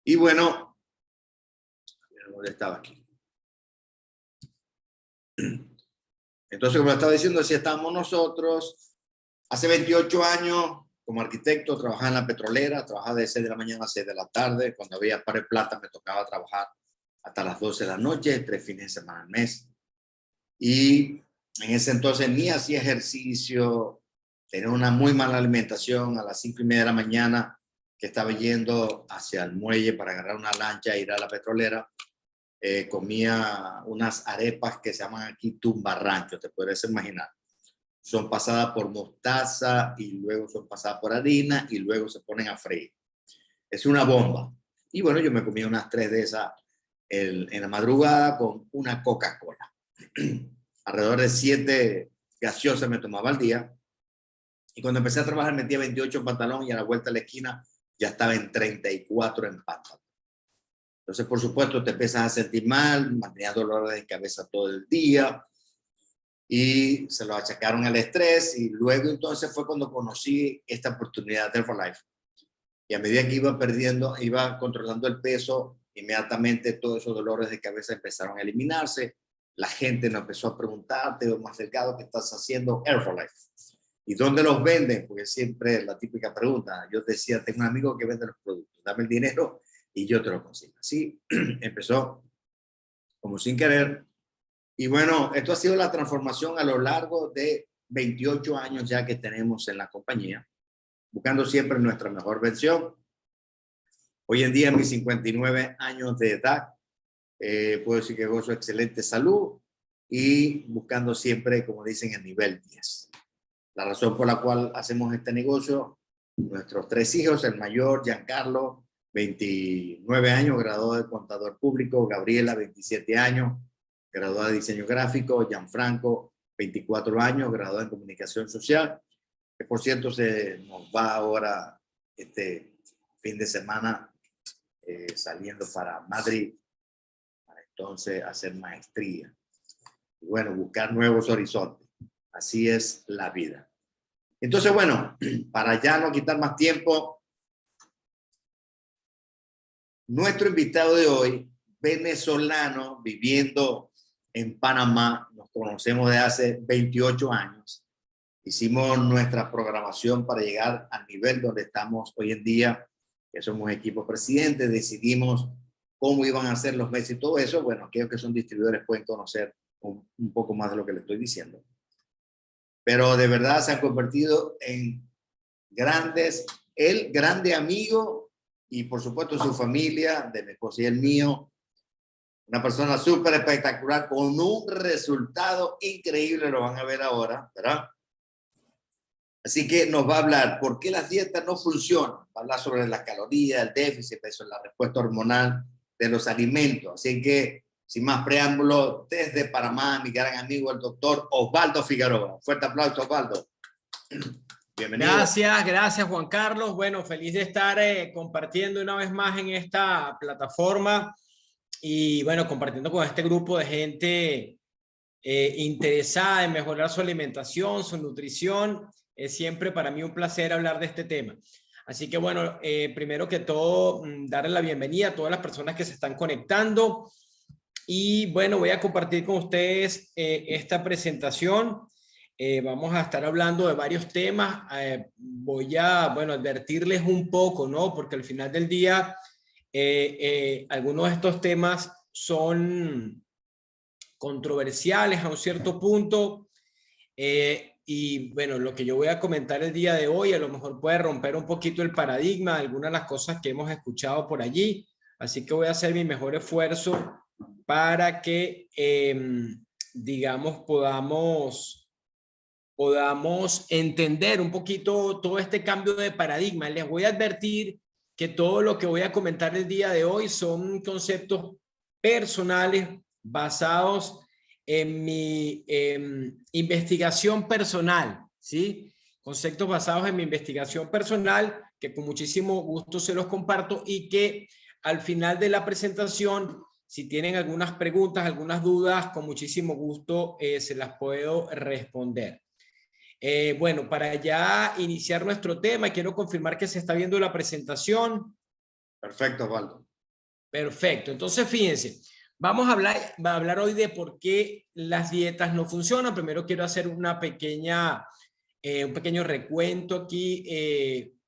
Y bueno, ¿dónde estaba aquí? Entonces, como estaba diciendo, así estábamos nosotros. Hace 28 años, como arquitecto, trabajaba en la petrolera, trabajaba de 6 de la mañana a 6 de la tarde. Cuando había par de plata, me tocaba trabajar hasta las 12 de la noche, 3 fines de semana al mes. Y en ese entonces ni hacía ejercicio, tenía una muy mala alimentación. A las 5:30 de la mañana, que estaba yendo hacia el muelle para agarrar una lancha e ir a la petrolera, comía unas arepas que se llaman aquí tumbarrancho, te puedes imaginar. Son pasadas por mostaza y luego son pasadas por harina y luego se ponen a freír. Es una bomba. Y bueno, yo me comí unas 3 de esas en la madrugada con una Coca-Cola. Alrededor de 7 gaseosas me tomaba al día. Y cuando empecé a trabajar metía 28 en pantalón y a la vuelta de la esquina ya estaba en 34 en pantalón. Entonces, por supuesto, te empiezas a sentir mal, mantenía dolores de cabeza todo el día y se lo achacaron al estrés. Y luego entonces fue cuando conocí esta oportunidad de Herbalife. Y a medida que iba controlando el peso, inmediatamente todos esos dolores de cabeza empezaron a eliminarse. La gente nos empezó a preguntar, te veo más delgado, ¿qué estás haciendo? Herbalife. ¿Y dónde los venden? Porque siempre la típica pregunta. Yo decía, tengo un amigo que vende los productos, dame el dinero y yo te lo consigo. Así empezó como sin querer. Y bueno, esto ha sido la transformación a lo largo de 28 años ya que tenemos en la compañía, buscando siempre nuestra mejor versión. Hoy en día, en mis 59 años de edad, puedo decir que gozo excelente salud y buscando siempre, como dicen, el nivel 10. La razón por la cual hacemos este negocio, nuestros 3 hijos, el mayor, Giancarlo, 29 años, graduado de contador público; Gabriela, 27 años, graduada de diseño gráfico; Gianfranco, 24 años, graduado en comunicación social, que por cierto se nos va ahora este fin de semana saliendo para Madrid, para entonces hacer maestría. Y bueno, buscar nuevos horizontes. Así es la vida. Entonces, bueno, para ya no quitar más tiempo, nuestro invitado de hoy, venezolano, viviendo en Panamá, nos conocemos de hace 28 años. Hicimos nuestra programación para llegar al nivel donde estamos hoy en día, que somos equipo presidente. Decidimos cómo iban a ser los meses y todo eso. Bueno, aquellos que son distribuidores pueden conocer un poco más de lo que les estoy diciendo. Pero de verdad se han convertido en grandes, el grande amigo y por supuesto su familia, de mi esposa y el mío. Una persona súper espectacular con un resultado increíble, lo van a ver ahora, ¿verdad? Así que nos va a hablar por qué las dietas no funcionan. Va a hablar sobre las calorías, el déficit, eso, la respuesta hormonal de los alimentos. Así que, sin más preámbulo, desde Panamá, mi gran amigo, el doctor Osvaldo Figueroa. Fuerte aplauso, Osvaldo. Bienvenido. Gracias Juan Carlos. Bueno, feliz de estar compartiendo una vez más en esta plataforma y bueno, compartiendo con este grupo de gente interesada en mejorar su alimentación, su nutrición. Es siempre para mí un placer hablar de este tema. Así que bueno, primero que todo, darle la bienvenida a todas las personas que se están conectando y bueno, voy a compartir con ustedes esta presentación. Vamos a estar hablando de varios temas. Voy a, bueno, advertirles un poco, ¿no? Porque al final del día, algunos de estos temas son controversiales a un cierto punto. Y bueno, lo que yo voy a comentar el día de hoy a lo mejor puede romper un poquito el paradigma de algunas de las cosas que hemos escuchado por allí. Así que voy a hacer mi mejor esfuerzo para que, digamos, podamos entender un poquito todo este cambio de paradigma. Les voy a advertir que todo lo que voy a comentar el día de hoy son conceptos personales basados en mi investigación personal, ¿sí? Conceptos basados en mi investigación personal que con muchísimo gusto se los comparto y que al final de la presentación, si tienen algunas preguntas, algunas dudas, con muchísimo gusto se las puedo responder. Bueno, para ya iniciar nuestro tema, quiero confirmar que se está viendo la presentación. Perfecto, Osvaldo. Perfecto. Entonces, fíjense, vamos a hablar hoy de por qué las dietas no funcionan. Primero quiero hacer una pequeña, un pequeño recuento aquí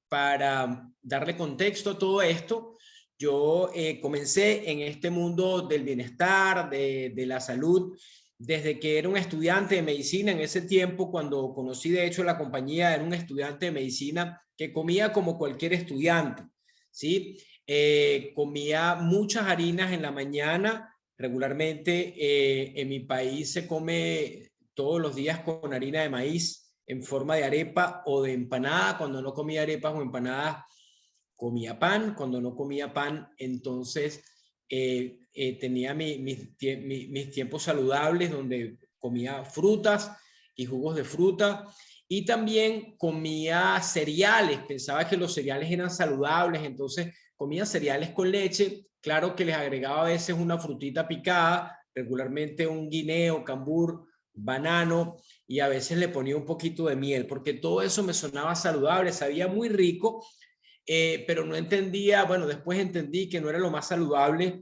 para darle contexto a todo esto. Yo comencé en este mundo del bienestar, de la salud, desde que era un estudiante de medicina. En ese tiempo, cuando conocí de hecho la compañía, era un estudiante de medicina que comía como cualquier estudiante, ¿sí? Comía muchas harinas en la mañana. Regularmente en mi país se come todos los días con harina de maíz en forma de arepa o de empanada. Cuando no comía arepas o empanadas, comía pan. Cuando no comía pan, entonces tenía mis tiempos saludables donde comía frutas y jugos de fruta. Y también comía cereales. Pensaba que los cereales eran saludables, entonces comía cereales con leche. Claro que les agregaba a veces una frutita picada, regularmente un guineo, cambur, banano, y a veces le ponía un poquito de miel, porque todo eso me sonaba saludable, sabía muy rico, pero no entendía, bueno, después entendí que no era lo más saludable,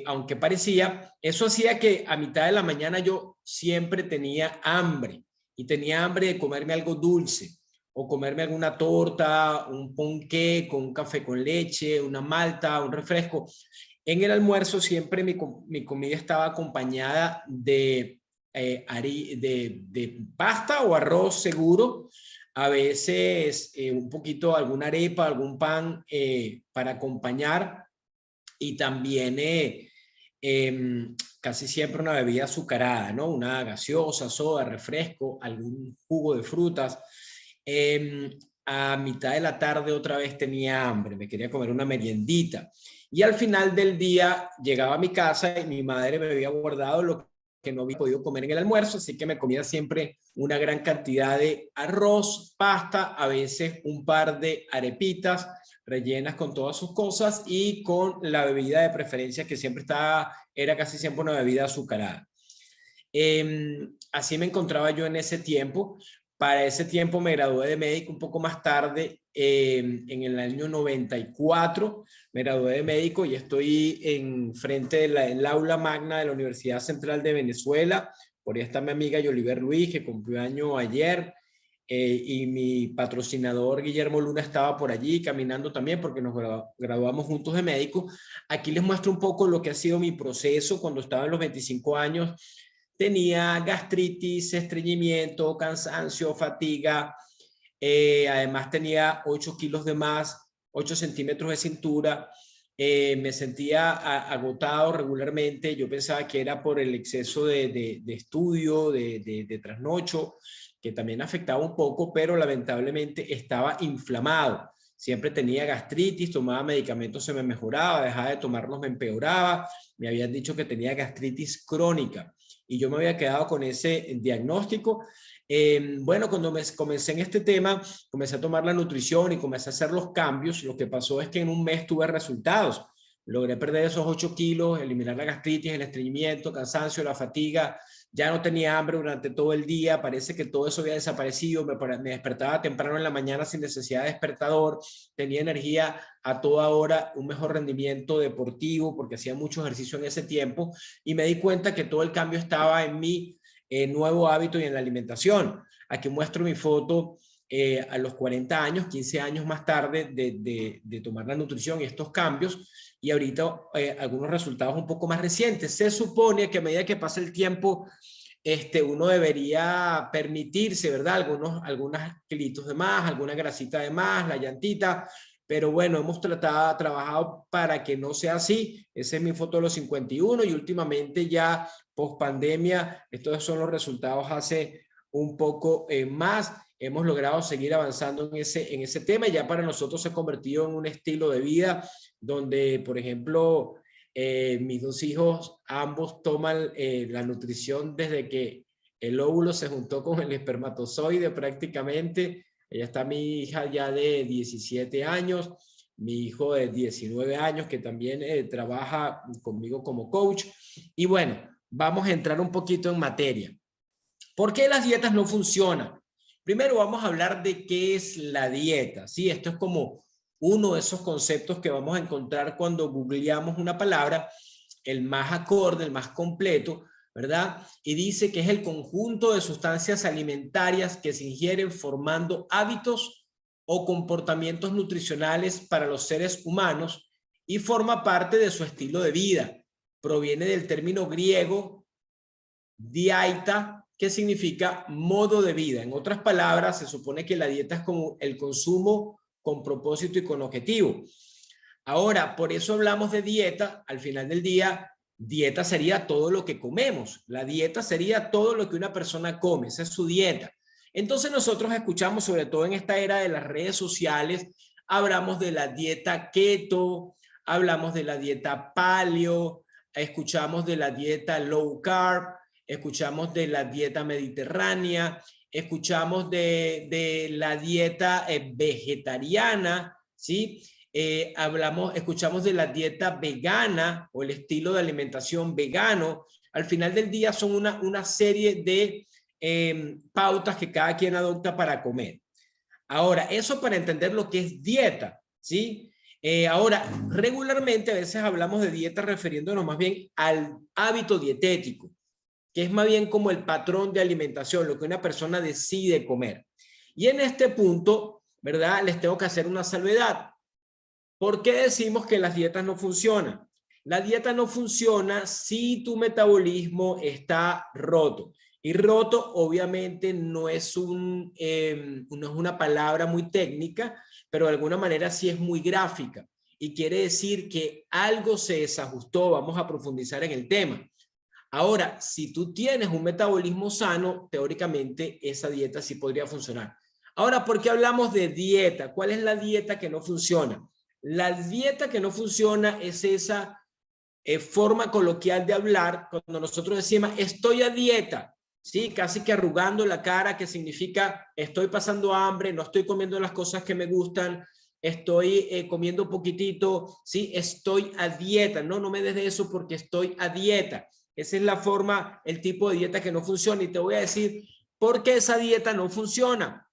aunque parecía. Eso hacía que a mitad de la mañana yo siempre tenía hambre, y tenía hambre de comerme algo dulce, o comerme alguna torta, un ponqué con un café con leche, una malta, un refresco. En el almuerzo siempre mi comida estaba acompañada de pasta o arroz seguro, a veces un poquito, alguna arepa, algún pan para acompañar, y también casi siempre una bebida azucarada, ¿no? Una gaseosa, soda, refresco, algún jugo de frutas. A mitad de la tarde otra vez tenía hambre, me quería comer una meriendita. Y al final del día llegaba a mi casa y mi madre me había guardado lo que no había podido comer en el almuerzo, así que me comía siempre una gran cantidad de arroz, pasta, a veces un par de arepitas rellenas con todas sus cosas, y con la bebida de preferencia que siempre estaba, era casi siempre una bebida azucarada. Así me encontraba yo en ese tiempo. Para ese tiempo me gradué de médico un poco más tarde, en el año 94, me gradué de médico y estoy en frente del aula magna de la Universidad Central de Venezuela. Por ahí está mi amiga Yoliver Luis, que cumplió año ayer, y mi patrocinador Guillermo Luna estaba por allí caminando también, porque nos graduamos juntos de médico. Aquí les muestro un poco lo que ha sido mi proceso cuando estaba en los 25 años. Tenía gastritis, estreñimiento, cansancio, fatiga. Además tenía 8 kilos de más, 8 centímetros de cintura. Me sentía agotado regularmente. Yo pensaba que era por el exceso de estudio, de trasnocho, que también afectaba un poco, pero lamentablemente estaba inflamado. Siempre tenía gastritis, tomaba medicamentos, se me mejoraba, dejaba de tomarlos, me empeoraba. Me habían dicho que tenía gastritis crónica y yo me había quedado con ese diagnóstico. Bueno, cuando comencé en este tema, comencé a tomar la nutrición y comencé a hacer los cambios. Lo que pasó es que en un mes tuve resultados. Logré perder esos 8 kilos, eliminar la gastritis, el estreñimiento, cansancio, la fatiga. Ya no tenía hambre durante todo el día. Parece que todo eso había desaparecido. Me despertaba temprano en la mañana sin necesidad de despertador. Tenía energía a toda hora, un mejor rendimiento deportivo porque hacía mucho ejercicio en ese tiempo, y me di cuenta que todo el cambio estaba en mi nuevo hábito y en la alimentación. Aquí muestro mi foto a los 40 años, 15 años más tarde de tomar la nutrición y estos cambios, y ahorita algunos resultados un poco más recientes. Se supone que a medida que pasa el tiempo, uno debería permitirse, ¿verdad? Algunos kilitos de más, alguna grasita de más, la llantita, pero bueno, hemos trabajado para que no sea así. Esa es mi foto de los 51, y últimamente ya post pandemia, estos son los resultados hace un poco más. Hemos logrado seguir avanzando en ese tema, y ya para nosotros se ha convertido en un estilo de vida donde, por ejemplo, mis dos hijos, ambos toman la nutrición desde que el óvulo se juntó con el espermatozoide prácticamente. Ella está mi hija ya de 17 años, mi hijo de 19 años, que también trabaja conmigo como coach. Y bueno, vamos a entrar un poquito en materia. ¿Por qué las dietas no funcionan? Primero vamos a hablar de qué es la dieta. ¿Sí? Esto es como uno de esos conceptos que vamos a encontrar cuando googleamos una palabra, el más acorde, el más completo, ¿verdad? Y dice que es el conjunto de sustancias alimentarias que se ingieren formando hábitos o comportamientos nutricionales para los seres humanos y forma parte de su estilo de vida. Proviene del término griego dieta, que significa modo de vida. En otras palabras, se supone que la dieta es como el consumo con propósito y con objetivo. Ahora, por eso hablamos de dieta. Al final del día, dieta sería todo lo que comemos. La dieta sería todo lo que una persona come. Esa es su dieta. Entonces nosotros escuchamos, sobre todo en esta era de las redes sociales, hablamos de la dieta keto, hablamos de la dieta paleo, escuchamos de la dieta low carb, escuchamos de la dieta mediterránea, escuchamos de la dieta vegetariana, ¿sí? Escuchamos de la dieta vegana o el estilo de alimentación vegano. Al final del día son una serie de pautas que cada quien adopta para comer. Ahora, eso para entender lo que es dieta, ¿sí? Ahora, regularmente a veces hablamos de dieta refiriéndonos más bien al hábito dietético, que es más bien como el patrón de alimentación, lo que una persona decide comer. Y en este punto, ¿verdad? Les tengo que hacer una salvedad. ¿Por qué decimos que las dietas no funcionan? La dieta no funciona si tu metabolismo está roto. Y roto obviamente no es una palabra muy técnica, pero de alguna manera sí es muy gráfica. Y quiere decir que algo se desajustó. Vamos a profundizar en el tema. Ahora, si tú tienes un metabolismo sano, teóricamente esa dieta sí podría funcionar. Ahora, ¿por qué hablamos de dieta? ¿Cuál es la dieta que no funciona? La dieta que no funciona es esa forma coloquial de hablar cuando nosotros decimos estoy a dieta, ¿sí? Casi que arrugando la cara, que significa estoy pasando hambre, no estoy comiendo las cosas que me gustan, estoy comiendo poquitito, ¿sí? Estoy a dieta, no me des de eso porque estoy a dieta. Esa es la forma, el tipo de dieta que no funciona y te voy a decir por qué esa dieta no funciona.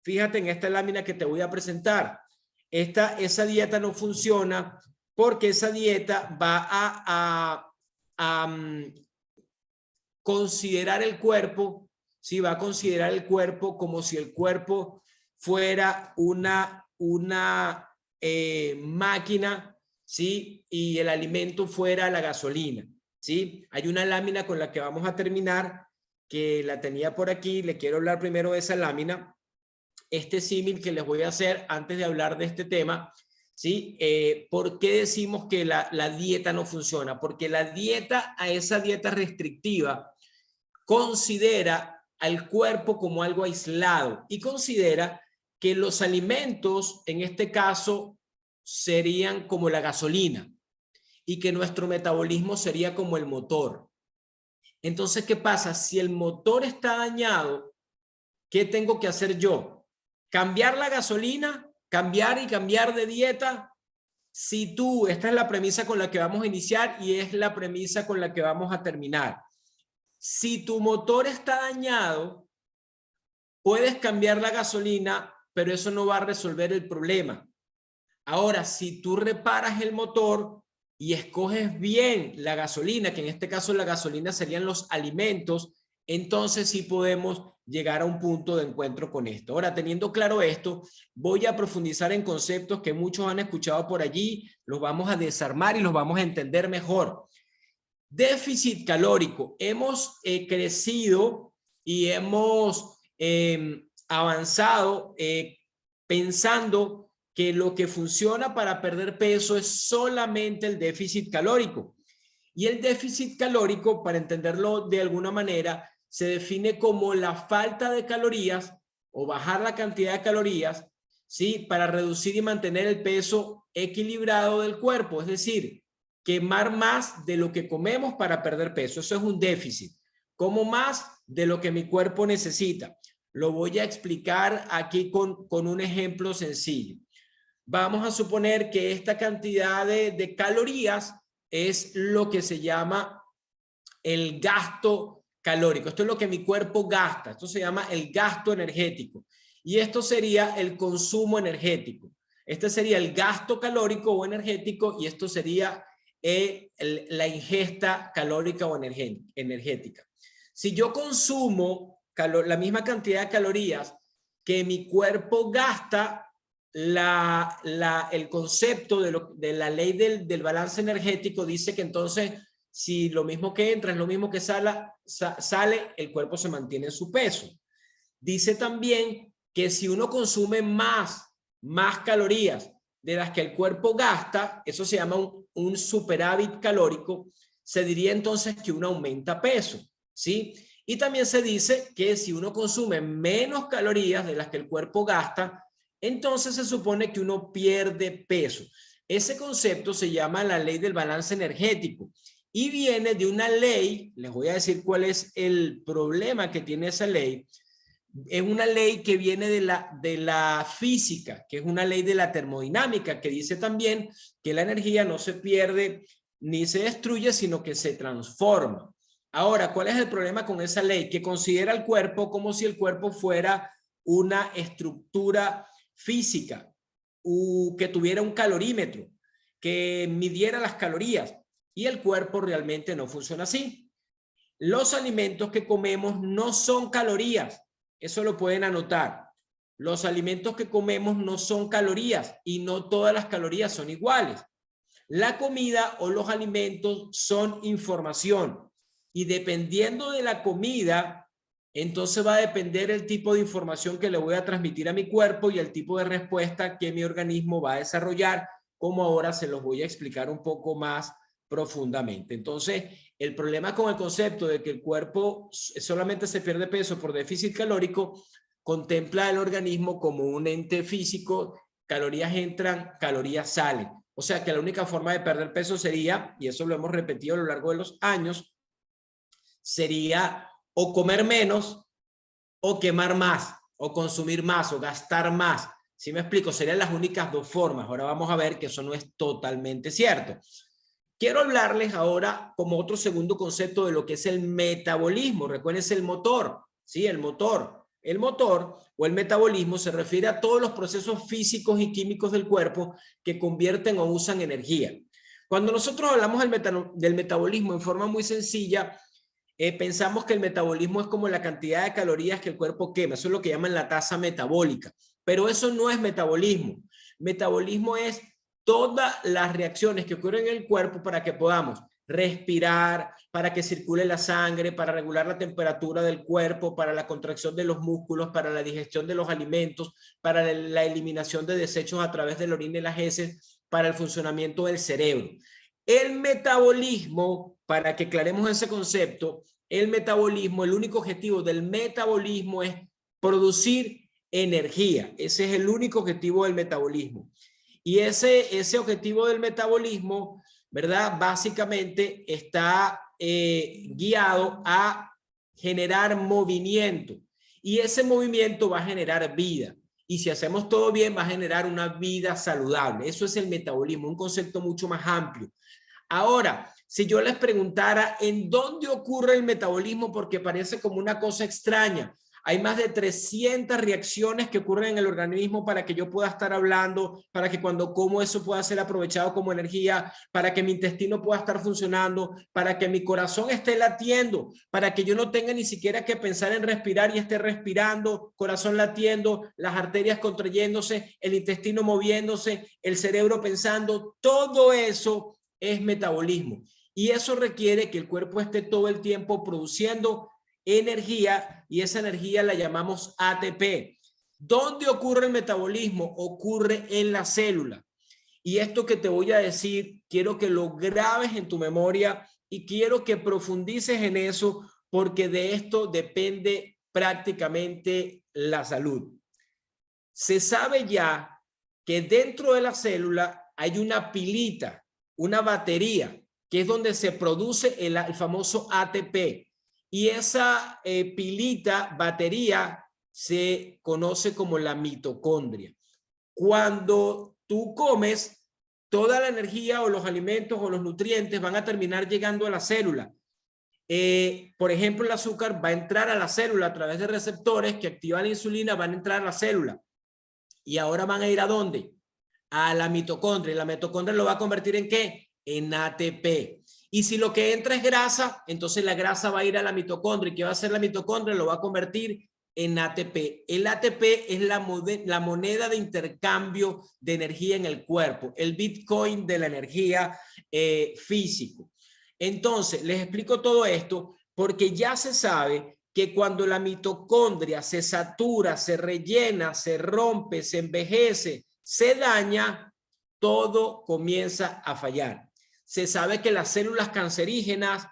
Fíjate en esta lámina que te voy a presentar. Esa dieta no funciona porque esa dieta va a considerar el cuerpo, ¿sí? Va a considerar el cuerpo como si el cuerpo fuera una máquina, ¿sí? Y el alimento fuera la gasolina, ¿sí? Hay una lámina con la que vamos a terminar, que la tenía por aquí. Le quiero hablar primero de esa lámina. Este símil que les voy a hacer antes de hablar de este tema, ¿sí? ¿Por qué decimos que la dieta no funciona? Porque la dieta, a esa dieta restrictiva, considera al cuerpo como algo aislado y considera que los alimentos, en este caso, serían como la gasolina y que nuestro metabolismo sería como el motor. Entonces, ¿qué pasa? Si el motor está dañado, ¿qué tengo que hacer yo? ¿Cambiar la gasolina? ¿Cambiar y cambiar de dieta? Si esta es la premisa con la que vamos a iniciar y es la premisa con la que vamos a terminar. Si tu motor está dañado, puedes cambiar la gasolina, pero eso no va a resolver el problema. Ahora, si tú reparas el motor y escoges bien la gasolina, que en este caso la gasolina serían los alimentos, entonces sí podemos llegar a un punto de encuentro con esto. Ahora, teniendo claro esto, voy a profundizar en conceptos que muchos han escuchado por allí, los vamos a desarmar y los vamos a entender mejor. Déficit calórico. Hemos crecido y hemos avanzado pensando que lo que funciona para perder peso es solamente el déficit calórico. Y el déficit calórico, para entenderlo de alguna manera, se define como la falta de calorías o bajar la cantidad de calorías, ¿sí? Para reducir y mantener el peso equilibrado del cuerpo, es decir, quemar más de lo que comemos para perder peso. Eso es un déficit. Como más de lo que mi cuerpo necesita. Lo voy a explicar aquí con un ejemplo sencillo. Vamos a suponer que esta cantidad de calorías es lo que se llama el gasto calórico. Esto es lo que mi cuerpo gasta. Esto se llama el gasto energético. Y esto sería el consumo energético. Este sería el gasto calórico o energético y esto sería la ingesta calórica o energética. Si yo consumo la misma cantidad de calorías que mi cuerpo gasta, el concepto de la ley del balance energético dice que entonces si lo mismo que entra es lo mismo que sale, el cuerpo se mantiene en su peso. Dice también que si uno consume más calorías de las que el cuerpo gasta, eso se llama un superávit calórico, se diría entonces que uno aumenta peso, ¿sí? Y también se dice que si uno consume menos calorías de las que el cuerpo gasta, entonces se supone que uno pierde peso. Ese concepto se llama la ley del balance energético y viene de una ley, les voy a decir cuál es el problema que tiene esa ley. Es una ley que viene de la física, que es una ley de la termodinámica, que dice también que la energía no se pierde ni se destruye, sino que se transforma. Ahora, ¿cuál es el problema con esa ley? Que considera el cuerpo como si el cuerpo fuera una estructura física, que tuviera un calorímetro, que midiera las calorías, y el cuerpo realmente no funciona así. Los alimentos que comemos no son calorías, eso lo pueden anotar. Los alimentos que comemos no son calorías y no todas las calorías son iguales. La comida o los alimentos son información y dependiendo de la comida, entonces va a depender el tipo de información que le voy a transmitir a mi cuerpo y el tipo de respuesta que mi organismo va a desarrollar, como ahora se los voy a explicar un poco más profundamente. Entonces, el problema con el concepto de que el cuerpo solamente se pierde peso por déficit calórico, contempla el organismo como un ente físico, calorías entran, calorías salen. O sea que la única forma de perder peso sería, y eso lo hemos repetido a lo largo de los años, sería o comer menos o quemar más, o consumir más, o gastar más. ¿Sí me explico? Serían las únicas dos formas. Ahora vamos a ver que eso no es totalmente cierto. Quiero hablarles ahora como otro segundo concepto de lo que es el metabolismo. Recuerden, es el motor, ¿sí? El motor. El motor o el metabolismo se refiere a todos los procesos físicos y químicos del cuerpo que convierten o usan energía. Cuando nosotros hablamos del metabolismo en forma muy sencilla, pensamos que el metabolismo es como la cantidad de calorías que el cuerpo quema. Eso es lo que llaman la tasa metabólica. Pero eso no es metabolismo. Metabolismo es todas las reacciones que ocurren en el cuerpo para que podamos respirar, para que circule la sangre, para regular la temperatura del cuerpo, para la contracción de los músculos, para la digestión de los alimentos, para la eliminación de desechos a través de la orina y las heces, para el funcionamiento del cerebro. El metabolismo, para que aclaremos ese concepto, el metabolismo, el único objetivo del metabolismo es producir energía. Ese es el único objetivo del metabolismo. Y ese objetivo del metabolismo, ¿verdad? Básicamente está guiado a generar movimiento. Y ese movimiento va a generar vida. Y si hacemos todo bien, va a generar una vida saludable. Eso es el metabolismo, un concepto mucho más amplio. Ahora, si yo les preguntara en dónde ocurre el metabolismo, porque parece como una cosa extraña, hay más de 300 reacciones que ocurren en el organismo para que yo pueda estar hablando, para que cuando como eso pueda ser aprovechado como energía, para que mi intestino pueda estar funcionando, para que mi corazón esté latiendo, para que yo no tenga ni siquiera que pensar en respirar y esté respirando, corazón latiendo, las arterias contrayéndose, el intestino moviéndose, el cerebro pensando. Todo eso es metabolismo y eso requiere que el cuerpo esté todo el tiempo produciendo energía y esa energía la llamamos ATP. ¿Dónde ocurre el metabolismo? Ocurre en la célula. Y esto que te voy a decir, quiero que lo grabes en tu memoria y quiero que profundices en eso porque de esto depende prácticamente la salud. Se sabe ya que dentro de la célula hay una pilita, una batería, que es donde se produce el famoso ATP. Y esa pilita, batería, se conoce como la mitocondria. Cuando tú comes, toda la energía o los alimentos o los nutrientes van a terminar llegando a la célula. Por ejemplo, el azúcar va a entrar a la célula a través de receptores que activan la insulina, van a entrar a la célula. ¿Y ahora van a ir a dónde? a la mitocondria. Y la mitocondria lo va a convertir ¿en qué? En ATP. Y si lo que entra es grasa, entonces la grasa va a ir a la mitocondria. ¿Y qué va a hacer la mitocondria? Lo va a convertir en ATP. El ATP es la moneda de intercambio de energía en el cuerpo, el Bitcoin de la energía físico. Entonces, les explico todo esto porque ya se sabe que cuando la mitocondria se satura, se rellena, se rompe, se envejece, se daña, todo comienza a fallar. Se sabe que las células cancerígenas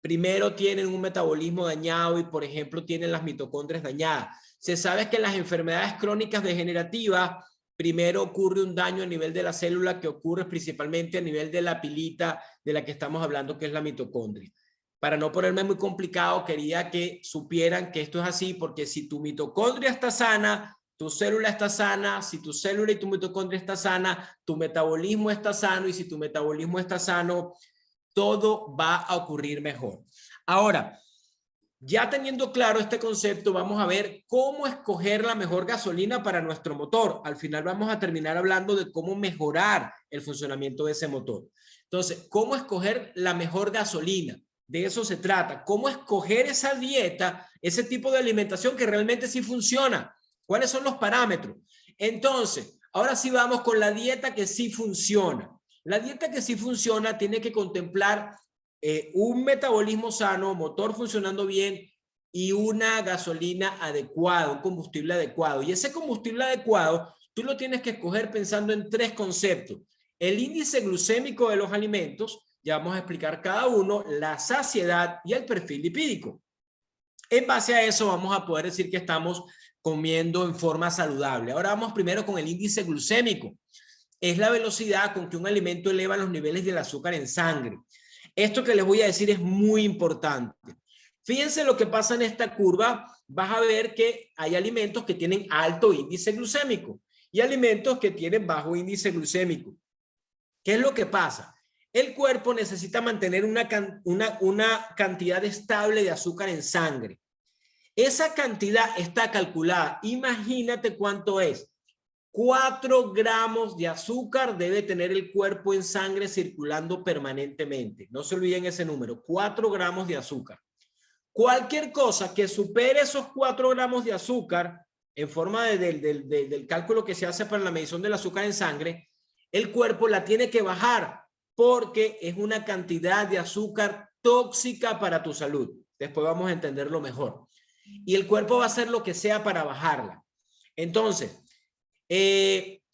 primero tienen un metabolismo dañado y, por ejemplo, tienen las mitocondrias dañadas. Se sabe que las enfermedades crónicas degenerativas, primero ocurre un daño a nivel de la célula que ocurre principalmente a nivel de la pilita de la que estamos hablando, que es la mitocondria. Para no ponerme muy complicado, quería que supieran que esto es así, porque si tu mitocondria está sana, tu célula está sana. Si tu célula y tu mitocondria está sana, tu metabolismo está sano, y si tu metabolismo está sano, todo va a ocurrir mejor. Ahora, ya teniendo claro este concepto, vamos a ver cómo escoger la mejor gasolina para nuestro motor. Al final vamos a terminar hablando de cómo mejorar el funcionamiento de ese motor. Entonces, ¿cómo escoger la mejor gasolina? De eso se trata. ¿Cómo escoger esa dieta, ese tipo de alimentación que realmente sí funciona? ¿Cuáles son los parámetros? Entonces, ahora sí vamos con la dieta que sí funciona. La dieta que sí funciona tiene que contemplar un metabolismo sano, motor funcionando bien y una gasolina adecuada, un combustible adecuado. Y ese combustible adecuado tú lo tienes que escoger pensando en tres conceptos: el índice glucémico de los alimentos, ya vamos a explicar cada uno, la saciedad y el perfil lipídico. En base a eso vamos a poder decir que estamos comiendo en forma saludable. Ahora vamos primero con el índice glucémico. Es la velocidad con que un alimento eleva los niveles del azúcar en sangre. Esto que les voy a decir es muy importante. Fíjense lo que pasa en esta curva. Vas a ver que hay alimentos que tienen alto índice glucémico y alimentos que tienen bajo índice glucémico. ¿Qué es lo que pasa? El cuerpo necesita mantener una cantidad estable de azúcar en sangre. Esa cantidad está calculada. Imagínate cuánto es. 4 gramos de azúcar debe tener el cuerpo en sangre circulando permanentemente. No se olviden ese número, 4 gramos de azúcar. Cualquier cosa que supere esos 4 gramos de azúcar, en forma del cálculo que se hace para la medición del azúcar en sangre, el cuerpo la tiene que bajar porque es una cantidad de azúcar tóxica para tu salud. Después vamos a entenderlo mejor. Y el cuerpo va a hacer lo que sea para bajarla. Entonces,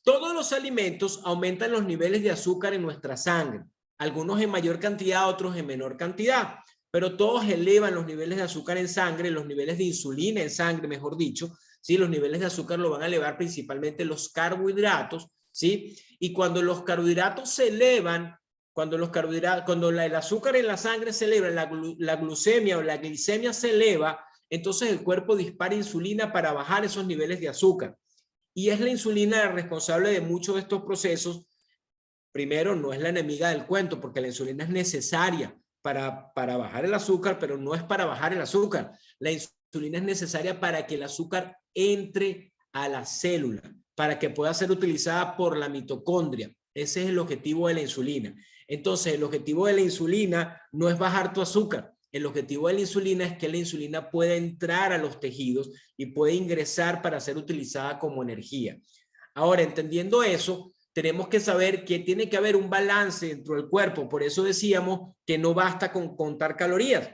todos los alimentos aumentan los niveles de azúcar en nuestra sangre, algunos en mayor cantidad, otros en menor cantidad, pero todos elevan los niveles de azúcar en sangre, los niveles de insulina en sangre, mejor dicho, ¿sí? Los niveles de azúcar lo van a elevar principalmente los carbohidratos, ¿sí? Y cuando los carbohidratos se elevan, cuando el azúcar en la sangre se eleva, la glucemia o la glicemia se eleva, entonces el cuerpo dispara insulina para bajar esos niveles de azúcar. Y es la insulina la responsable de muchos de estos procesos. Primero, no es la enemiga del cuento, porque la insulina es necesaria para bajar el azúcar, pero no es para bajar el azúcar. La insulina es necesaria para que el azúcar entre a la célula, para que pueda ser utilizada por la mitocondria. Ese es el objetivo de la insulina. Entonces, el objetivo de la insulina no es bajar tu azúcar. El objetivo de la insulina es que la insulina pueda entrar a los tejidos y pueda ingresar para ser utilizada como energía. Ahora, entendiendo eso, tenemos que saber que tiene que haber un balance dentro del cuerpo. Por eso decíamos que no basta con contar calorías.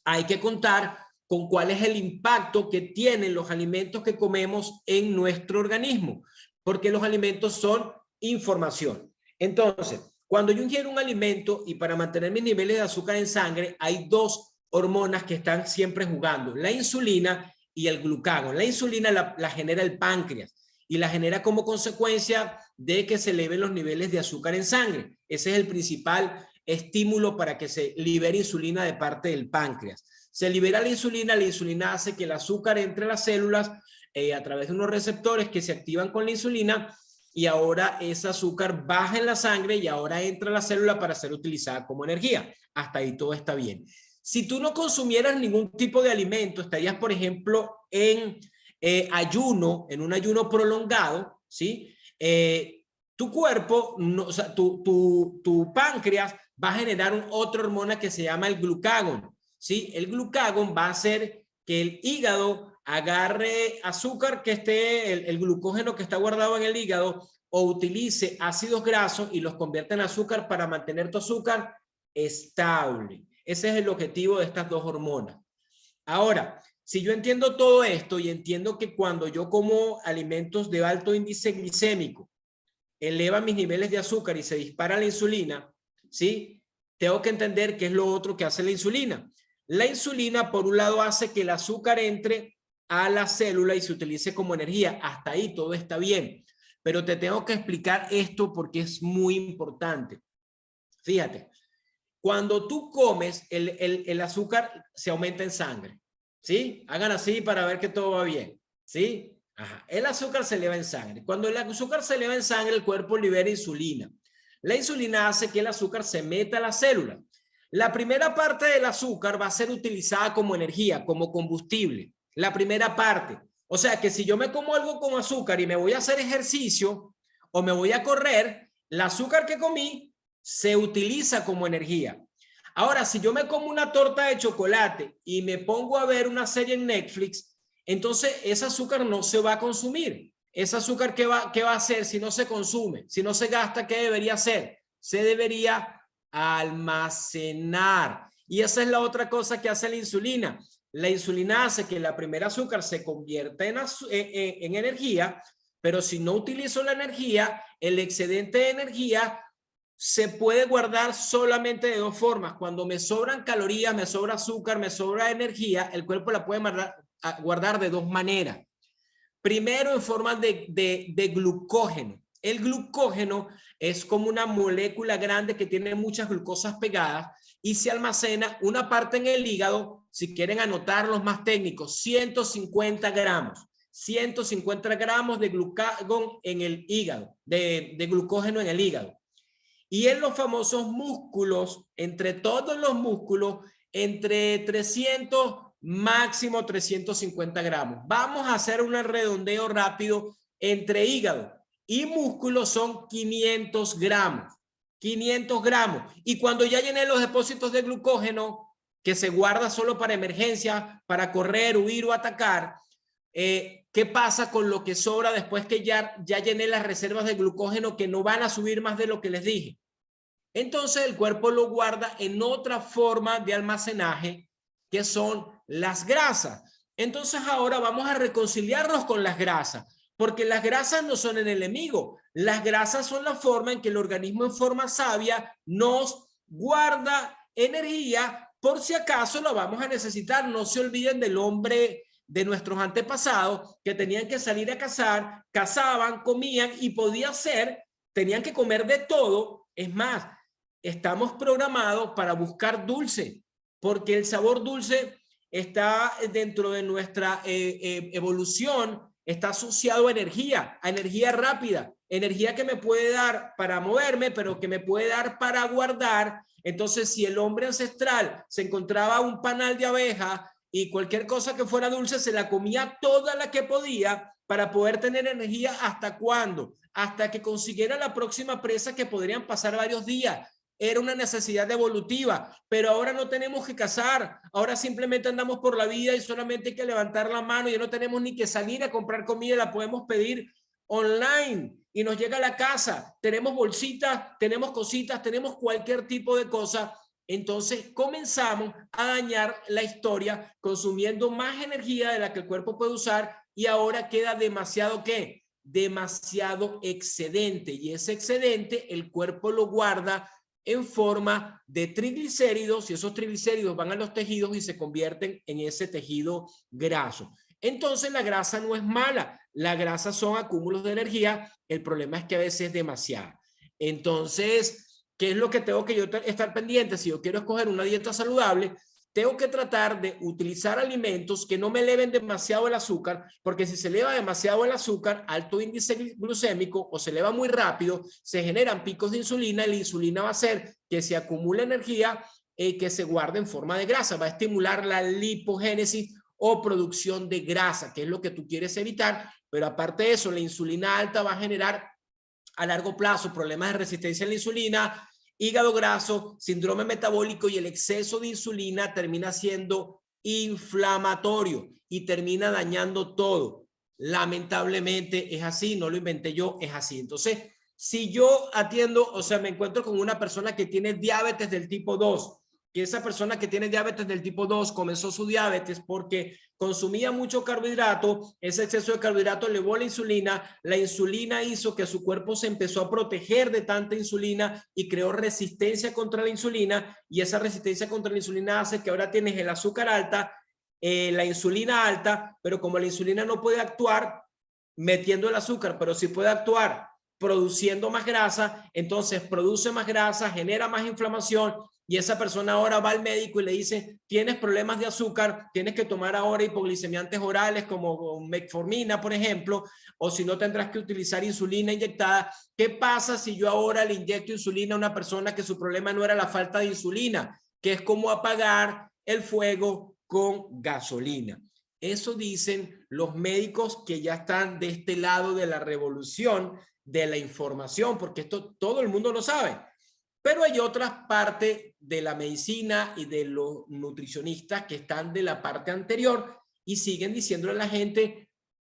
Hay que contar con cuál es el impacto que tienen los alimentos que comemos en nuestro organismo, porque los alimentos son información. Entonces, cuando yo ingiero un alimento y para mantener mis niveles de azúcar en sangre, hay dos hormonas que están siempre jugando, la insulina y el glucagón. La insulina la genera el páncreas y la genera como consecuencia de que se eleven los niveles de azúcar en sangre. Ese es el principal estímulo para que se libere insulina de parte del páncreas. Se libera la insulina hace que el azúcar entre a las células a través de unos receptores que se activan con la insulina, y ahora ese azúcar baja en la sangre y ahora entra a la célula para ser utilizada como energía. Hasta ahí todo está bien. Si tú no consumieras ningún tipo de alimento, estarías, por ejemplo, en ayuno, en un ayuno prolongado, ¿sí? tu cuerpo, no, o sea, tu páncreas va a generar otra hormona que se llama el glucagón, ¿sí? El glucagón va a hacer que el hígado agarre azúcar que esté, el glucógeno que está guardado en el hígado, o utilice ácidos grasos y los convierta en azúcar para mantener tu azúcar estable. Ese es el objetivo de estas dos hormonas. Ahora, si yo entiendo todo esto y entiendo que cuando yo como alimentos de alto índice glicémico, eleva mis niveles de azúcar y se dispara la insulina, ¿sí? Tengo que entender qué es lo otro que hace la insulina. La insulina, por un lado, hace que el azúcar entre a la célula y se utilice como energía. Hasta ahí todo está bien. Pero te tengo que explicar esto porque es muy importante. Fíjate, cuando tú comes, el azúcar se aumenta en sangre, ¿sí? Hagan así para ver que todo va bien, ¿sí? Ajá. El azúcar se eleva en sangre. Cuando el azúcar se eleva en sangre, el cuerpo libera insulina. La insulina hace que el azúcar se meta a la célula. La primera parte del azúcar va a ser utilizada como energía, como combustible. La primera parte. O sea que si yo me como algo con azúcar y me voy a hacer ejercicio o me voy a correr, el azúcar que comí se utiliza como energía. Ahora, si yo me como una torta de chocolate y me pongo a ver una serie en Netflix, entonces ese azúcar no se va a consumir. Ese azúcar, ¿qué va a hacer si no se consume? Si no se gasta, ¿qué debería hacer? Se debería almacenar. Y esa es la otra cosa que hace la insulina. La insulina hace que la primera azúcar se convierta en energía, pero si no utilizo la energía, el excedente de energía se puede guardar solamente de dos formas. Cuando me sobran calorías, me sobra azúcar, me sobra energía, el cuerpo la puede guardar de dos maneras. Primero, en forma de glucógeno. El glucógeno es como una molécula grande que tiene muchas glucosas pegadas y se almacena una parte en el hígado, si quieren anotar los más técnicos, 150 gramos. 150 gramos de glucagón en el hígado, de glucógeno en el hígado. Y en los famosos músculos, entre todos los músculos, entre 300, máximo 350 gramos. Vamos a hacer un redondeo rápido entre hígado y músculo son 500 gramos. 500 gramos. Y cuando ya llené los depósitos de glucógeno, que se guarda solo para emergencia, para correr, huir o atacar, ¿qué pasa con lo que sobra después que ya llené las reservas de glucógeno que no van a subir más de lo que les dije? Entonces el cuerpo lo guarda en otra forma de almacenaje que son las grasas. Entonces ahora vamos a reconciliarnos con las grasas, porque las grasas no son el enemigo. Las grasas son la forma en que el organismo en forma sabia nos guarda energía por si acaso la vamos a necesitar. No se olviden del hombre de nuestros antepasados que tenían que salir a cazar, cazaban, comían y podía ser, tenían que comer de todo. Es más, estamos programados para buscar dulce, porque el sabor dulce está dentro de nuestra evolución, está asociado a energía rápida, energía que me puede dar para moverme, pero que me puede dar para guardar. Entonces, si el hombre ancestral se encontraba un panal de abeja y cualquier cosa que fuera dulce, se la comía toda la que podía para poder tener energía. ¿Hasta cuándo? Hasta que consiguiera la próxima presa, que podrían pasar varios días. Era una necesidad evolutiva, pero ahora no tenemos que cazar, ahora simplemente andamos por la vida y solamente hay que levantar la mano, ya no tenemos ni que salir a comprar comida, la podemos pedir online y nos llega a la casa, tenemos bolsitas, tenemos cositas, tenemos cualquier tipo de cosa. Entonces comenzamos a dañar la historia consumiendo más energía de la que el cuerpo puede usar y ahora queda demasiado, ¿qué? Demasiado excedente, y ese excedente el cuerpo lo guarda en forma de triglicéridos, y esos triglicéridos van a los tejidos y se convierten en ese tejido graso. Entonces la grasa no es mala, la grasa son acúmulos de energía, el problema es que a veces es demasiada. Entonces, ¿qué es lo que tengo que yo estar pendiente? Si yo quiero escoger una dieta saludable, tengo que tratar de utilizar alimentos que no me eleven demasiado el azúcar, porque si se eleva demasiado el azúcar, alto índice glucémico, o se eleva muy rápido, se generan picos de insulina, y la insulina va a hacer que se acumule energía que se guarde en forma de grasa, va a estimular la lipogénesis o producción de grasa, que es lo que tú quieres evitar. Pero aparte de eso, la insulina alta va a generar a largo plazo, problemas de resistencia a la insulina, hígado graso, síndrome metabólico, y el exceso de insulina termina siendo inflamatorio y termina dañando todo. Lamentablemente es así, no lo inventé yo, es así. Entonces, si yo atiendo, o sea, me encuentro con una persona que tiene diabetes del tipo 2, que esa persona que tiene diabetes del tipo 2 comenzó su diabetes porque consumía mucho carbohidrato, ese exceso de carbohidrato elevó la insulina hizo que su cuerpo se empezó a proteger de tanta insulina y creó resistencia contra la insulina, y esa resistencia contra la insulina hace que ahora tienes el azúcar alta, la insulina alta, pero como la insulina no puede actuar metiendo el azúcar, pero sí puede actuar produciendo más grasa, entonces produce más grasa, genera más inflamación, y esa persona ahora va al médico y le dice, tienes problemas de azúcar, tienes que tomar ahora hipoglicemiantes orales como metformina, por ejemplo, o si no tendrás que utilizar insulina inyectada. ¿Qué pasa si yo ahora le inyecto insulina a una persona que su problema no era la falta de insulina, que es como apagar el fuego con gasolina? Eso dicen los médicos que ya están de este lado de la revolución de la información, porque esto todo el mundo lo sabe. Pero hay otras partes de la medicina y de los nutricionistas que están de la parte anterior y siguen diciéndole a la gente,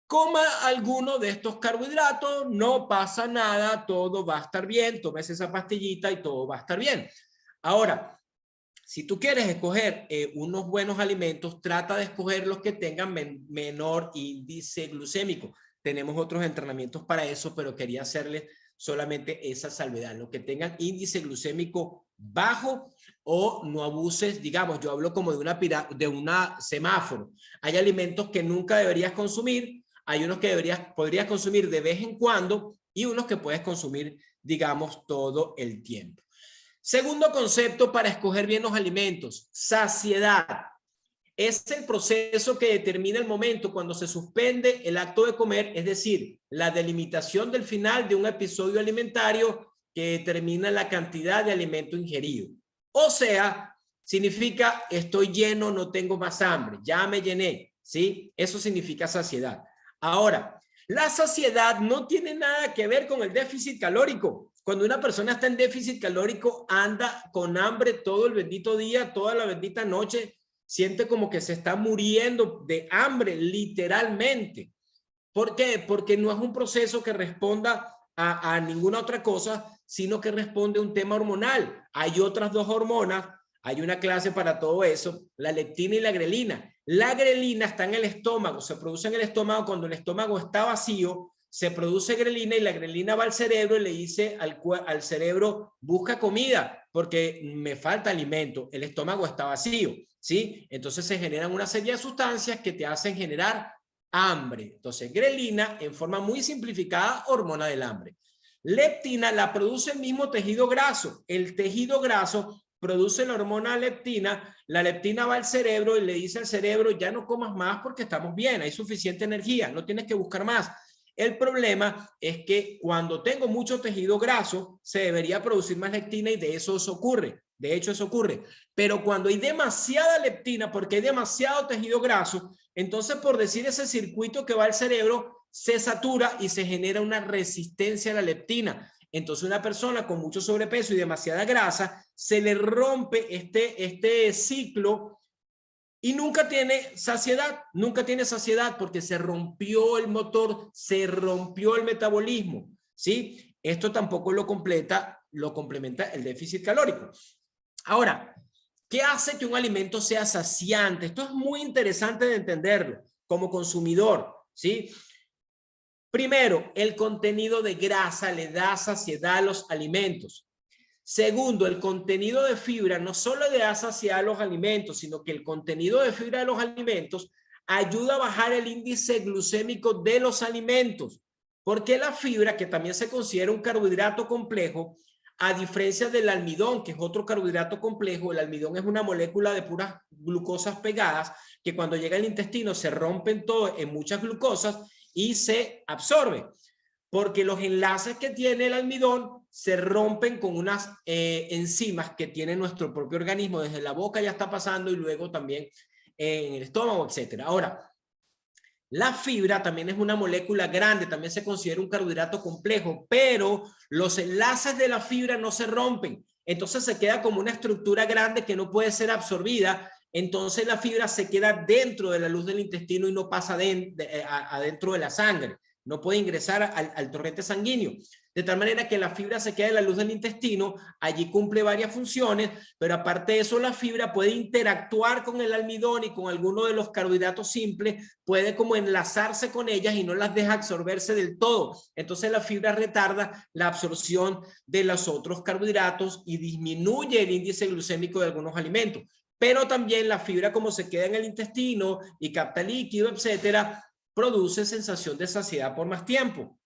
coma alguno de estos carbohidratos, no pasa nada, todo va a estar bien, tomes esa pastillita y todo va a estar bien. Ahora, si tú quieres escoger unos buenos alimentos, trata de escoger los que tengan menor índice glucémico. Tenemos otros entrenamientos para eso, pero quería hacerles solamente esa salvedad. Los que tengan índice glucémico bajo o no abuses, digamos, yo hablo como de una semáforo. Hay alimentos que nunca deberías consumir, hay unos que podrías consumir de vez en cuando y unos que puedes consumir, digamos, todo el tiempo. Segundo concepto para escoger bien los alimentos, saciedad. Es el proceso que determina el momento cuando se suspende el acto de comer, es decir, la delimitación del final de un episodio alimentario que determina la cantidad de alimento ingerido. O sea, significa estoy lleno, no tengo más hambre, ya me llené, ¿sí? Eso significa saciedad. Ahora, la saciedad no tiene nada que ver con el déficit calórico. Cuando una persona está en déficit calórico, anda con hambre todo el bendito día, toda la bendita noche, siente como que se está muriendo de hambre, literalmente. ¿Por qué? Porque no es un proceso que responda a ninguna otra cosa, sino que responde a un tema hormonal. Hay otras dos hormonas, hay una clase para todo eso, la leptina y la grelina. La grelina está en el estómago, se produce en el estómago cuando el estómago está vacío, se produce grelina y la grelina va al cerebro y le dice al cerebro, busca comida porque me falta alimento, el estómago está vacío, ¿sí? Entonces se generan una serie de sustancias que te hacen generar hambre. Entonces, grelina, en forma muy simplificada, hormona del hambre. Leptina la produce el mismo tejido graso. El tejido graso produce la hormona leptina. La leptina va al cerebro y le dice al cerebro, ya no comas más porque estamos bien, hay suficiente energía, no tienes que buscar más. El problema es que cuando tengo mucho tejido graso, se debería producir más leptina y de eso ocurre. De hecho, eso ocurre. Pero cuando hay demasiada leptina, porque hay demasiado tejido graso, entonces, por decir ese circuito que va al cerebro, se satura y se genera una resistencia a la leptina. Entonces, una persona con mucho sobrepeso y demasiada grasa, se le rompe este ciclo y nunca tiene saciedad porque se rompió el motor, se rompió el metabolismo, ¿sí? Esto tampoco lo complementa el déficit calórico. Ahora, ¿qué hace que un alimento sea saciante? Esto es muy interesante de entenderlo como consumidor, ¿sí? Primero, el contenido de grasa le da saciedad a los alimentos. Segundo, el contenido de fibra no solo le da saciedad a los alimentos, sino que el contenido de fibra de los alimentos ayuda a bajar el índice glucémico de los alimentos. Porque la fibra, que también se considera un carbohidrato complejo, a diferencia del almidón, que es otro carbohidrato complejo, el almidón es una molécula de puras glucosas pegadas que cuando llega al intestino se rompen todo en muchas glucosas y se absorbe. Porque los enlaces que tiene el almidón se rompen con unas enzimas que tiene nuestro propio organismo. Desde la boca ya está pasando y luego también en el estómago, etcétera. Ahora, La fibra también es una molécula grande, también se considera un carbohidrato complejo, pero los enlaces de la fibra no se rompen. Entonces se queda como una estructura grande que no puede ser absorbida. Entonces la fibra se queda dentro de la luz del intestino y no pasa adentro de la sangre. No puede ingresar al torrente sanguíneo. De tal manera que la fibra se queda en la luz del intestino, allí cumple varias funciones, pero aparte de eso la fibra puede interactuar con el almidón y con alguno de los carbohidratos simples, puede como enlazarse con ellas y no las deja absorberse del todo. Entonces la fibra retarda la absorción de los otros carbohidratos y disminuye el índice glucémico de algunos alimentos. Pero también la fibra, como se queda en el intestino y capta líquido, etcétera, produce sensación de saciedad por más tiempo.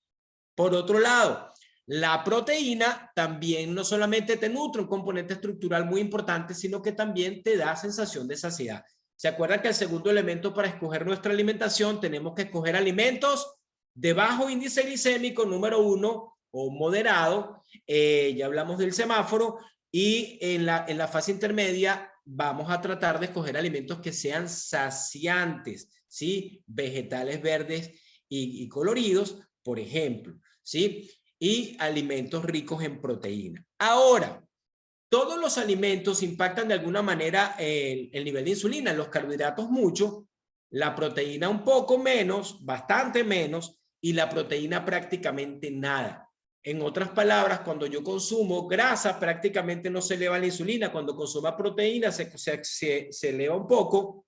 Por otro lado, la proteína también no solamente te nutre, un componente estructural muy importante, sino que también te da sensación de saciedad. ¿Se acuerdan que el segundo elemento para escoger nuestra alimentación tenemos que escoger alimentos de bajo índice glicémico, número 1, o moderado? Ya hablamos del semáforo. Y en la fase intermedia vamos a tratar de escoger alimentos que sean saciantes, ¿sí? Vegetales verdes y coloridos, por ejemplo, ¿sí? Y alimentos ricos en proteína. Ahora, todos los alimentos impactan de alguna manera el nivel de insulina, los carbohidratos mucho, la proteína un poco menos, bastante menos, y la proteína prácticamente nada. En otras palabras, cuando yo consumo grasa, prácticamente no se eleva la insulina. Cuando consumo proteína, se eleva un poco.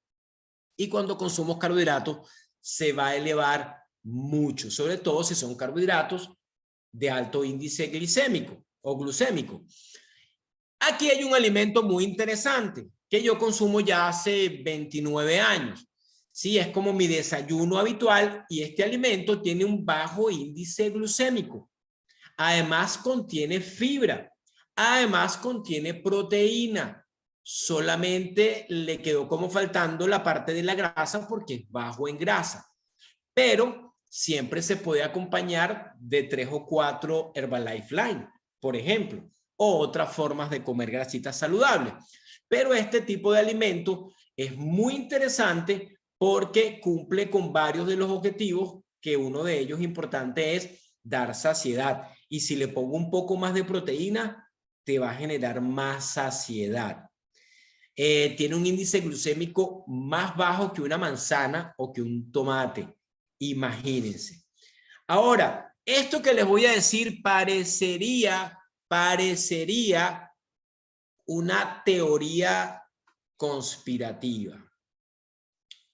Y cuando consumo carbohidratos, se va a elevar mucho, sobre todo si son carbohidratos de alto índice glicémico o glucémico. Aquí hay un alimento muy interesante que yo consumo ya hace 29 años. Sí, es como mi desayuno habitual y este alimento tiene un bajo índice glucémico. Además contiene fibra. Además contiene proteína. Solamente le quedó como faltando la parte de la grasa porque es bajo en grasa. Pero siempre se puede acompañar de 3 o 4 Herbalife Line, por ejemplo, o otras formas de comer grasitas saludables. Pero este tipo de alimento es muy interesante porque cumple con varios de los objetivos, que uno de ellos importante es dar saciedad. Y si le pongo un poco más de proteína, te va a generar más saciedad. Tiene un índice glucémico más bajo que una manzana o que un tomate. Imagínense. Ahora, esto que les voy a decir parecería una teoría conspirativa,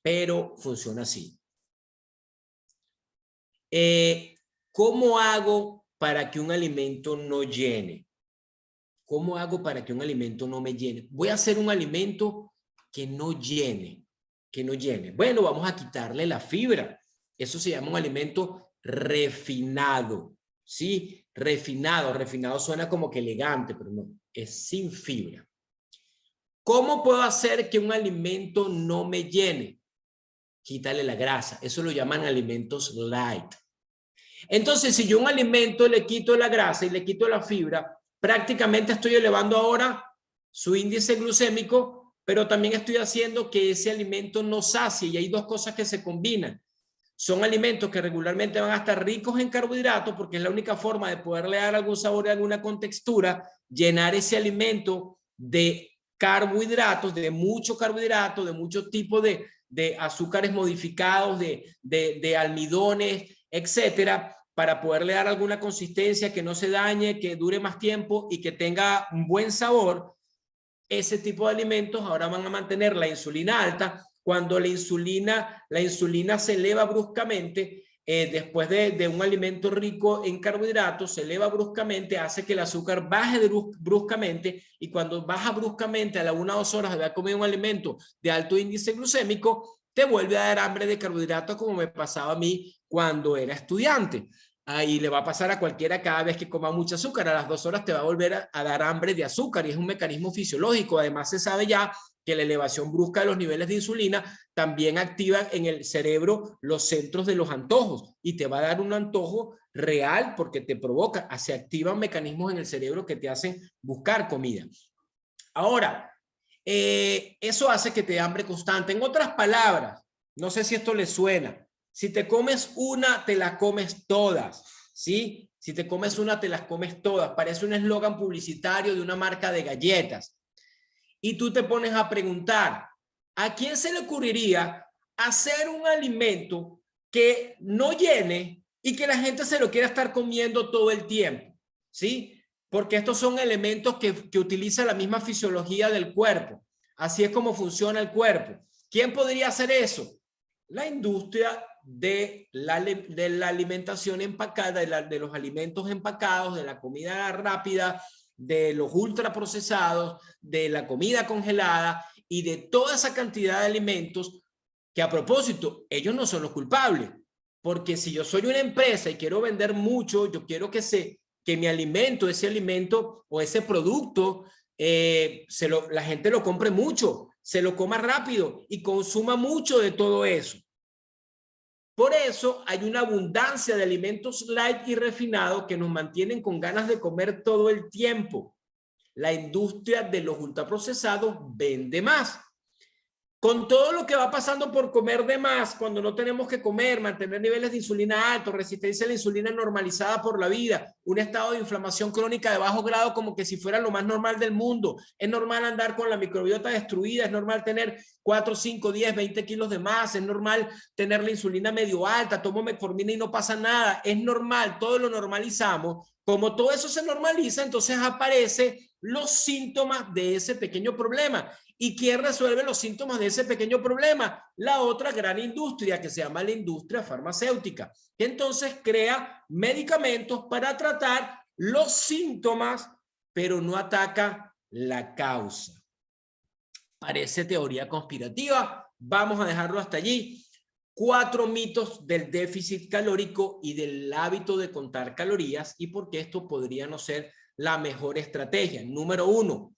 pero funciona así. ¿Cómo hago para que un alimento no llene? ¿Cómo hago para que un alimento no me llene? Voy a hacer un alimento que no llene, Bueno, vamos a quitarle la fibra. Eso se llama un alimento refinado, ¿sí? Refinado suena como que elegante, pero no, es sin fibra. ¿Cómo puedo hacer que un alimento no me llene? Quítale la grasa. Eso lo llaman alimentos light. Entonces, si yo a un alimento le quito la grasa y le quito la fibra, prácticamente estoy elevando ahora su índice glucémico, pero también estoy haciendo que ese alimento no sacie, y hay dos cosas que se combinan. Son alimentos que regularmente van a estar ricos en carbohidratos, porque es la única forma de poderle dar algún sabor y alguna contextura, llenar ese alimento de carbohidratos, de mucho carbohidrato, de mucho tipo de azúcares modificados, de almidones, etcétera, para poderle dar alguna consistencia que no se dañe, que dure más tiempo y que tenga un buen sabor. Ese tipo de alimentos ahora van a mantener la insulina alta. Cuando la insulina se eleva bruscamente, después de un alimento rico en carbohidratos, se eleva bruscamente, hace que el azúcar baje bruscamente, y cuando baja bruscamente a las 1 o 2 horas de haber comido un alimento de alto índice glucémico, te vuelve a dar hambre de carbohidratos, como me pasaba a mí cuando era estudiante. Ahí le va a pasar a cualquiera cada vez que coma mucho azúcar. A las 2 horas te va a volver a dar hambre de azúcar, y es un mecanismo fisiológico. Además, se sabe ya que la elevación brusca de los niveles de insulina también activa en el cerebro los centros de los antojos, y te va a dar un antojo real porque te provoca, se activan mecanismos en el cerebro que te hacen buscar comida. Ahora, eso hace que te dé hambre constante. En otras palabras, no sé si esto les suena, Si te comes una, te las comes todas, ¿sí? Si te comes una, te las comes todas. Parece un eslogan publicitario de una marca de galletas. Y tú te pones a preguntar, ¿a quién se le ocurriría hacer un alimento que no llene y que la gente se lo quiera estar comiendo todo el tiempo? ¿Sí? Porque estos son elementos que utilizan la misma fisiología del cuerpo. Así es como funciona el cuerpo. ¿Quién podría hacer eso? La industria de la alimentación empacada, de los alimentos empacados, de la comida rápida, de los ultraprocesados, de la comida congelada y de toda esa cantidad de alimentos que, a propósito, ellos no son los culpables. Porque si yo soy una empresa y quiero vender mucho, yo quiero que mi alimento, ese alimento o ese producto, la gente lo compre mucho, se lo coma rápido y consuma mucho de todo eso. Por eso hay una abundancia de alimentos light y refinados que nos mantienen con ganas de comer todo el tiempo. La industria de los ultraprocesados vende más. Con todo lo que va pasando por comer de más, cuando no tenemos que comer, mantener niveles de insulina altos, resistencia a la insulina normalizada por la vida, un estado de inflamación crónica de bajo grado como que si fuera lo más normal del mundo. Es normal andar con la microbiota destruida, es normal tener 4, 5, 10, 20 kilos de más, es normal tener la insulina medio alta, tomo metformina y no pasa nada, es normal, todo lo normalizamos. Como todo eso se normaliza, entonces aparecen los síntomas de ese pequeño problema. ¿Y quién resuelve los síntomas de ese pequeño problema? La otra gran industria que se llama la industria farmacéutica, que entonces crea medicamentos para tratar los síntomas, pero no ataca la causa. Parece teoría conspirativa. Vamos a dejarlo hasta allí. 4 mitos del déficit calórico y del hábito de contar calorías y por qué esto podría no ser la mejor estrategia. Número 1.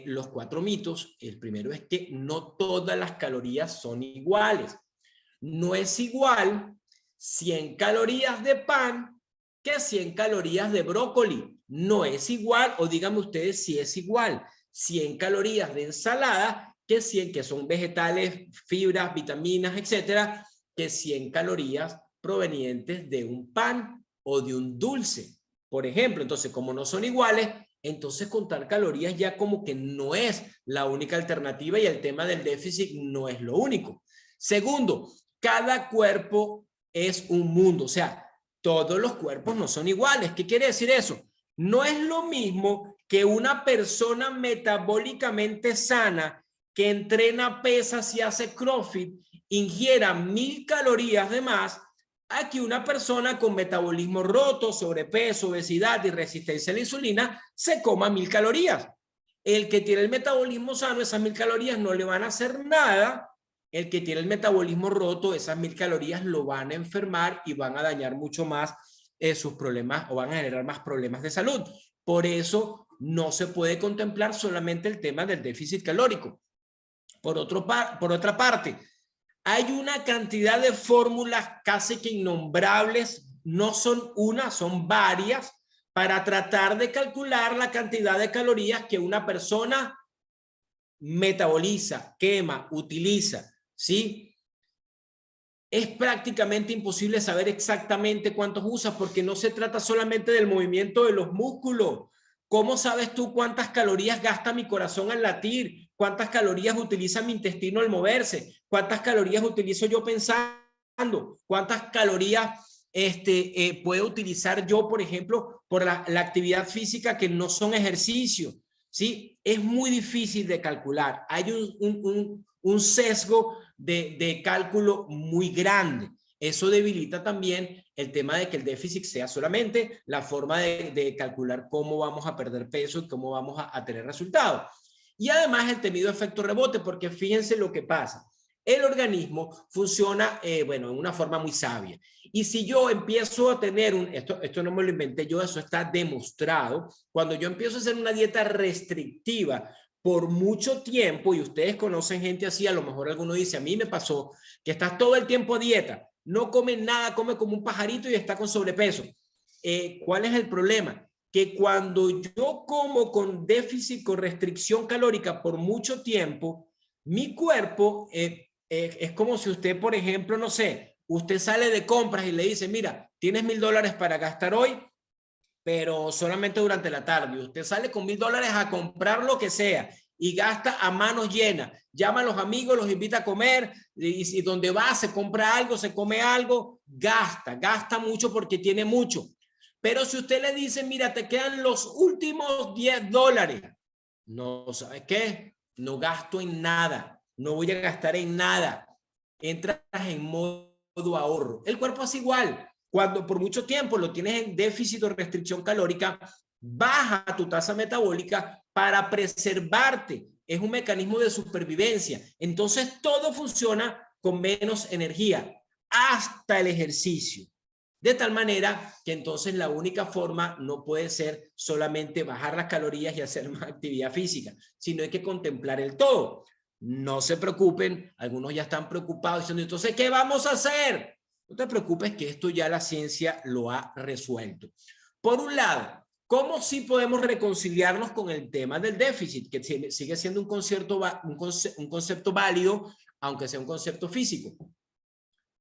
Los 4 mitos. El primero es que no todas las calorías son iguales. No es igual 100 calorías de pan que 100 calorías de brócoli. No es igual, o díganme ustedes si es igual, 100 calorías de ensalada que 100, que son vegetales, fibras, vitaminas, etcétera, que 100 calorías provenientes de un pan o de un dulce, por ejemplo. Entonces, como no son iguales, entonces contar calorías ya como que no es la única alternativa y el tema del déficit no es lo único. Segundo, cada cuerpo es un mundo, o sea, todos los cuerpos no son iguales. ¿Qué quiere decir eso? No es lo mismo que una persona metabólicamente sana que entrena pesas y hace CrossFit ingiera 1000 calorías de más a que una persona con metabolismo roto, sobrepeso, obesidad y resistencia a la insulina se coma 1000 calorías. El que tiene el metabolismo sano, esas 1000 calorías no le van a hacer nada. El que tiene el metabolismo roto, esas 1000 calorías lo van a enfermar y van a dañar mucho más sus problemas o van a generar más problemas de salud. Por eso no se puede contemplar solamente el tema del déficit calórico. Por otra parte, hay una cantidad de fórmulas casi que innombrables, no son una, son varias, para tratar de calcular la cantidad de calorías que una persona metaboliza, quema, utiliza, ¿sí? Es prácticamente imposible saber exactamente cuántos usas porque no se trata solamente del movimiento de los músculos. ¿Cómo sabes tú cuántas calorías gasta mi corazón al latir? ¿Cuántas calorías utiliza mi intestino al moverse? ¿Cuántas calorías utilizo yo pensando? ¿Cuántas calorías puedo utilizar yo, por ejemplo, por la actividad física que no son ejercicios? ¿Sí? Es muy difícil de calcular. Hay un sesgo de cálculo muy grande. Eso debilita también el tema de que el déficit sea solamente la forma de calcular cómo vamos a perder peso y cómo vamos a tener resultados. Y además el temido efecto rebote, porque fíjense lo que pasa. El organismo funciona, bueno, en una forma muy sabia. Y si yo empiezo a tener esto no me lo inventé yo, eso está demostrado. Cuando yo empiezo a hacer una dieta restrictiva por mucho tiempo, y ustedes conocen gente así, a lo mejor alguno dice, a mí me pasó, que estás todo el tiempo a dieta, no come nada, come como un pajarito y está con sobrepeso. ¿Cuál es el problema? Que cuando yo como con déficit, con restricción calórica por mucho tiempo, mi cuerpo es como si usted, por ejemplo, no sé, usted sale de compras y le dice, mira, tienes $1000 para gastar hoy, pero solamente durante la tarde. Usted sale con $1000 a comprar lo que sea y gasta a manos llenas. Llama a los amigos, los invita a comer y donde va se compra algo, se come algo, gasta mucho porque tiene mucho. Pero si usted le dice, mira, te quedan los últimos $10, no, ¿sabes qué? No gasto en nada, no voy a gastar en nada. Entras en modo ahorro. El cuerpo es igual. Cuando por mucho tiempo lo tienes en déficit o restricción calórica, baja tu tasa metabólica para preservarte. Es un mecanismo de supervivencia. Entonces todo funciona con menos energía, hasta el ejercicio. De tal manera que entonces la única forma no puede ser solamente bajar las calorías y hacer más actividad física, sino hay que contemplar el todo. No se preocupen, algunos ya están preocupados diciendo, entonces, ¿qué vamos a hacer? No te preocupes que esto ya la ciencia lo ha resuelto. Por un lado, ¿cómo sí podemos reconciliarnos con el tema del déficit, que sigue siendo un concepto válido, aunque sea un concepto físico?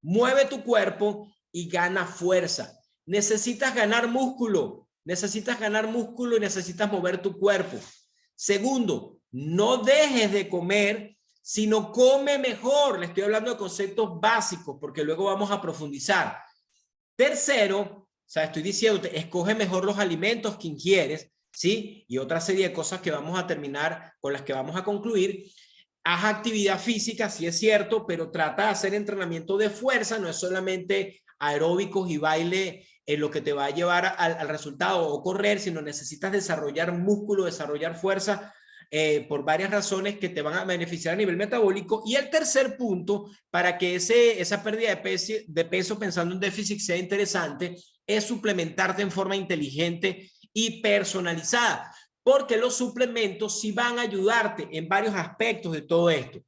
Mueve tu cuerpo y gana fuerza. Necesitas ganar músculo y necesitas mover tu cuerpo. Segundo, no dejes de comer, sino come mejor. Le estoy hablando de conceptos básicos porque luego vamos a profundizar. Tercero, o sea, estoy diciendo, escoge mejor los alimentos que ingieres, ¿sí? Y otra serie de cosas que vamos a terminar, con las que vamos a concluir. Haz actividad física, sí es cierto, pero trata de hacer entrenamiento de fuerza, no es solamente aeróbicos y baile en lo que te va a llevar al resultado o correr, sino necesitas desarrollar músculo, desarrollar fuerza por varias razones que te van a beneficiar a nivel metabólico. Y el tercer punto, para que esa pérdida de peso pensando en déficit sea interesante, es suplementarte en forma inteligente y personalizada, porque los suplementos sí van a ayudarte en varios aspectos de todo esto.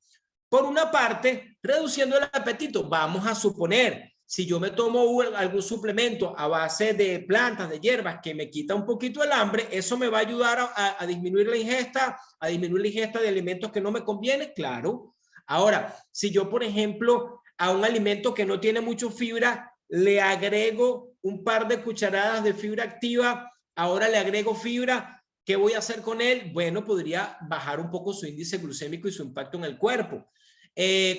Por una parte, reduciendo el apetito. Vamos a suponer, si yo me tomo algún suplemento a base de plantas, de hierbas, que me quita un poquito el hambre, eso me va a ayudar a disminuir la ingesta, de alimentos que no me convienen, claro. Ahora, si yo, por ejemplo, a un alimento que no tiene mucho fibra, le agrego un par de cucharadas de fibra activa, ahora le agrego fibra, ¿qué voy a hacer con él? Bueno, podría bajar un poco su índice glucémico y su impacto en el cuerpo.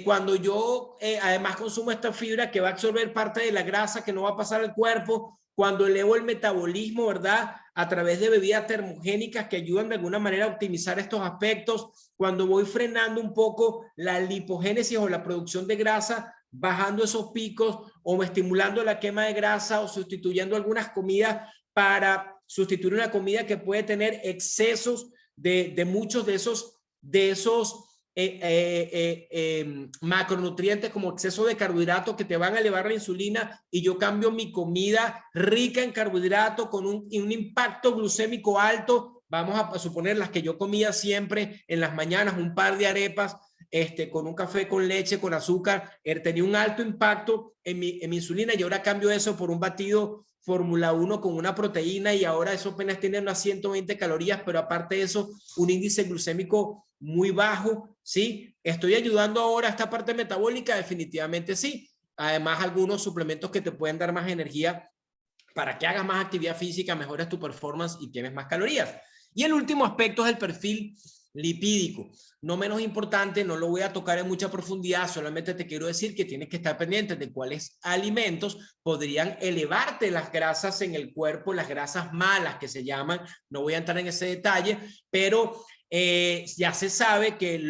Cuando yo además consumo esta fibra que va a absorber parte de la grasa que no va a pasar al cuerpo, cuando elevo el metabolismo, ¿verdad? A través de bebidas termogénicas que ayudan de alguna manera a optimizar estos aspectos, cuando voy frenando un poco la lipogénesis o la producción de grasa, bajando esos picos o estimulando la quema de grasa o sustituyendo algunas comidas para sustituir una comida que puede tener excesos de muchos de esos macronutrientes como exceso de carbohidratos que te van a elevar la insulina, y yo cambio mi comida rica en carbohidratos con un impacto glucémico alto. Vamos a suponer las que yo comía siempre en las mañanas, un par de arepas con un café con leche, con azúcar, tenía un alto impacto en mi insulina, y ahora cambio eso por un batido Fórmula 1 con una proteína, y ahora eso apenas tiene unas 120 calorías, pero aparte de eso, un índice glucémico muy bajo, ¿sí? ¿Estoy ayudando ahora a esta parte metabólica? Definitivamente sí. Además, algunos suplementos que te pueden dar más energía para que hagas más actividad física, mejores tu performance y quemes más calorías. Y el último aspecto es el perfil lipídico. No menos importante, no lo voy a tocar en mucha profundidad, solamente te quiero decir que tienes que estar pendiente de cuáles alimentos podrían elevarte las grasas en el cuerpo, las grasas malas que se llaman. No voy a entrar en ese detalle, pero ya se sabe que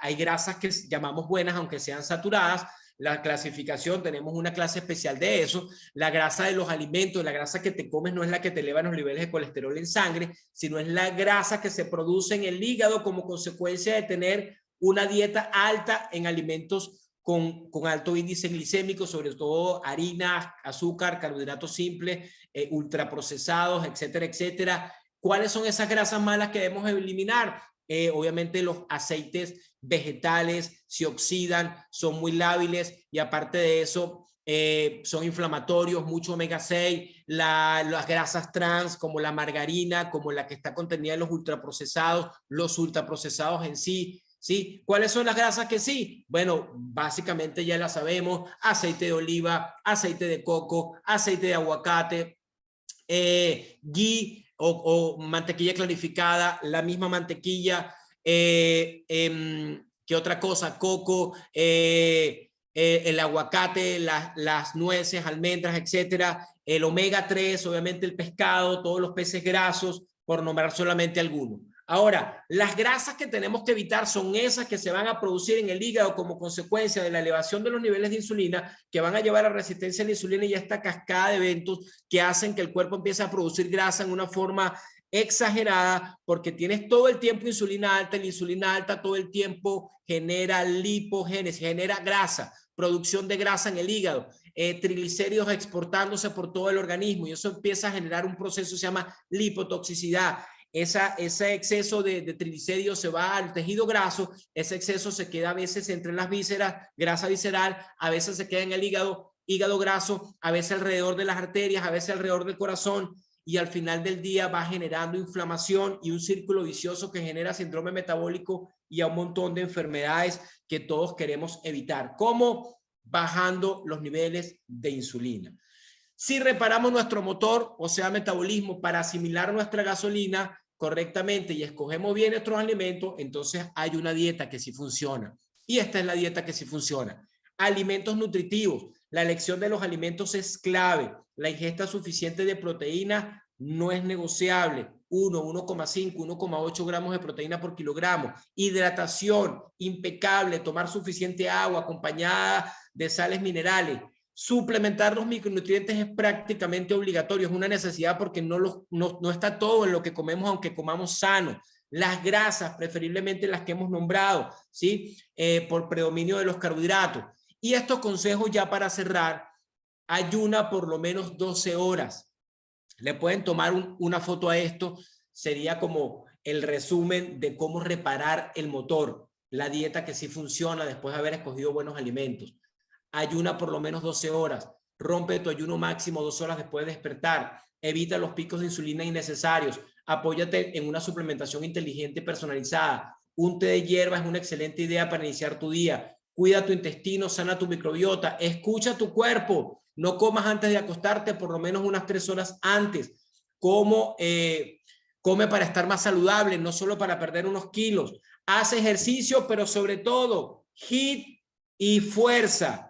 hay grasas que llamamos buenas, aunque sean saturadas. La clasificación, tenemos una clase especial de eso. La grasa de los alimentos, la grasa que te comes no es la que te eleva los niveles de colesterol en sangre, sino es la grasa que se produce en el hígado como consecuencia de tener una dieta alta en alimentos con alto índice glicémico, sobre todo harina, azúcar, carbohidratos simples, ultraprocesados, etcétera, etcétera. ¿Cuáles son esas grasas malas que debemos eliminar? Obviamente los aceites vegetales se oxidan, son muy lábiles, y aparte de eso son inflamatorios, mucho omega 6, las grasas trans como la margarina, como la que está contenida en los ultraprocesados en sí ¿sí? ¿Cuáles son las grasas que sí? Bueno, básicamente ya las sabemos: aceite de oliva, aceite de coco, aceite de aguacate, ghee o mantequilla clarificada, la misma mantequilla, ¿qué otra cosa? Coco, el aguacate, las nueces, almendras, etcétera, el omega 3, obviamente el pescado, todos los peces grasos, por nombrar solamente algunos. Ahora, las grasas que tenemos que evitar son esas que se van a producir en el hígado como consecuencia de la elevación de los niveles de insulina, que van a llevar a resistencia a la insulina y a esta cascada de eventos que hacen que el cuerpo empiece a producir grasa en una forma exagerada, porque tienes todo el tiempo insulina alta. La insulina alta todo el tiempo genera lipogénesis, genera grasa, producción de grasa en el hígado, triglicéridos exportándose por todo el organismo, y eso empieza a generar un proceso que se llama lipotoxicidad. Ese exceso de triglicéridos se va al tejido graso, ese exceso se queda a veces entre las vísceras, grasa visceral, a veces se queda en el hígado, hígado graso, a veces alrededor de las arterias, a veces alrededor del corazón, y al final del día va generando inflamación y un círculo vicioso que genera síndrome metabólico y a un montón de enfermedades que todos queremos evitar, como bajando los niveles de insulina. Si reparamos nuestro motor, o sea, metabolismo, para asimilar nuestra gasolina correctamente y escogemos bien nuestros alimentos, entonces hay una dieta que sí funciona. Y esta es la dieta que sí funciona. Alimentos nutritivos. La elección de los alimentos es clave. La ingesta suficiente de proteína no es negociable. 1,5, 1,8 gramos de proteína por kilogramo. Hidratación impecable. Tomar suficiente agua acompañada de sales minerales. Suplementar los micronutrientes es prácticamente obligatorio, es una necesidad, porque no está todo en lo que comemos, aunque comamos sano. Las grasas, preferiblemente las que hemos nombrado, ¿sí? Por predominio de los carbohidratos. Y estos consejos, ya para cerrar: ayuna por lo menos 12 horas. Le pueden tomar una foto a esto, sería como el resumen de cómo reparar el motor, la dieta que sí funciona después de haber escogido buenos alimentos. Ayuna por lo menos 12 horas, rompe tu ayuno máximo 2 horas después de despertar, evita los picos de insulina innecesarios, apóyate en una suplementación inteligente y personalizada. Un té de hierba es una excelente idea para iniciar tu día. Cuida tu intestino, sana tu microbiota, escucha tu cuerpo. No comas antes de acostarte, por lo menos unas 3 horas antes. Come para estar más saludable, no solo para perder unos kilos. Haz ejercicio, pero sobre todo, HIIT y fuerza.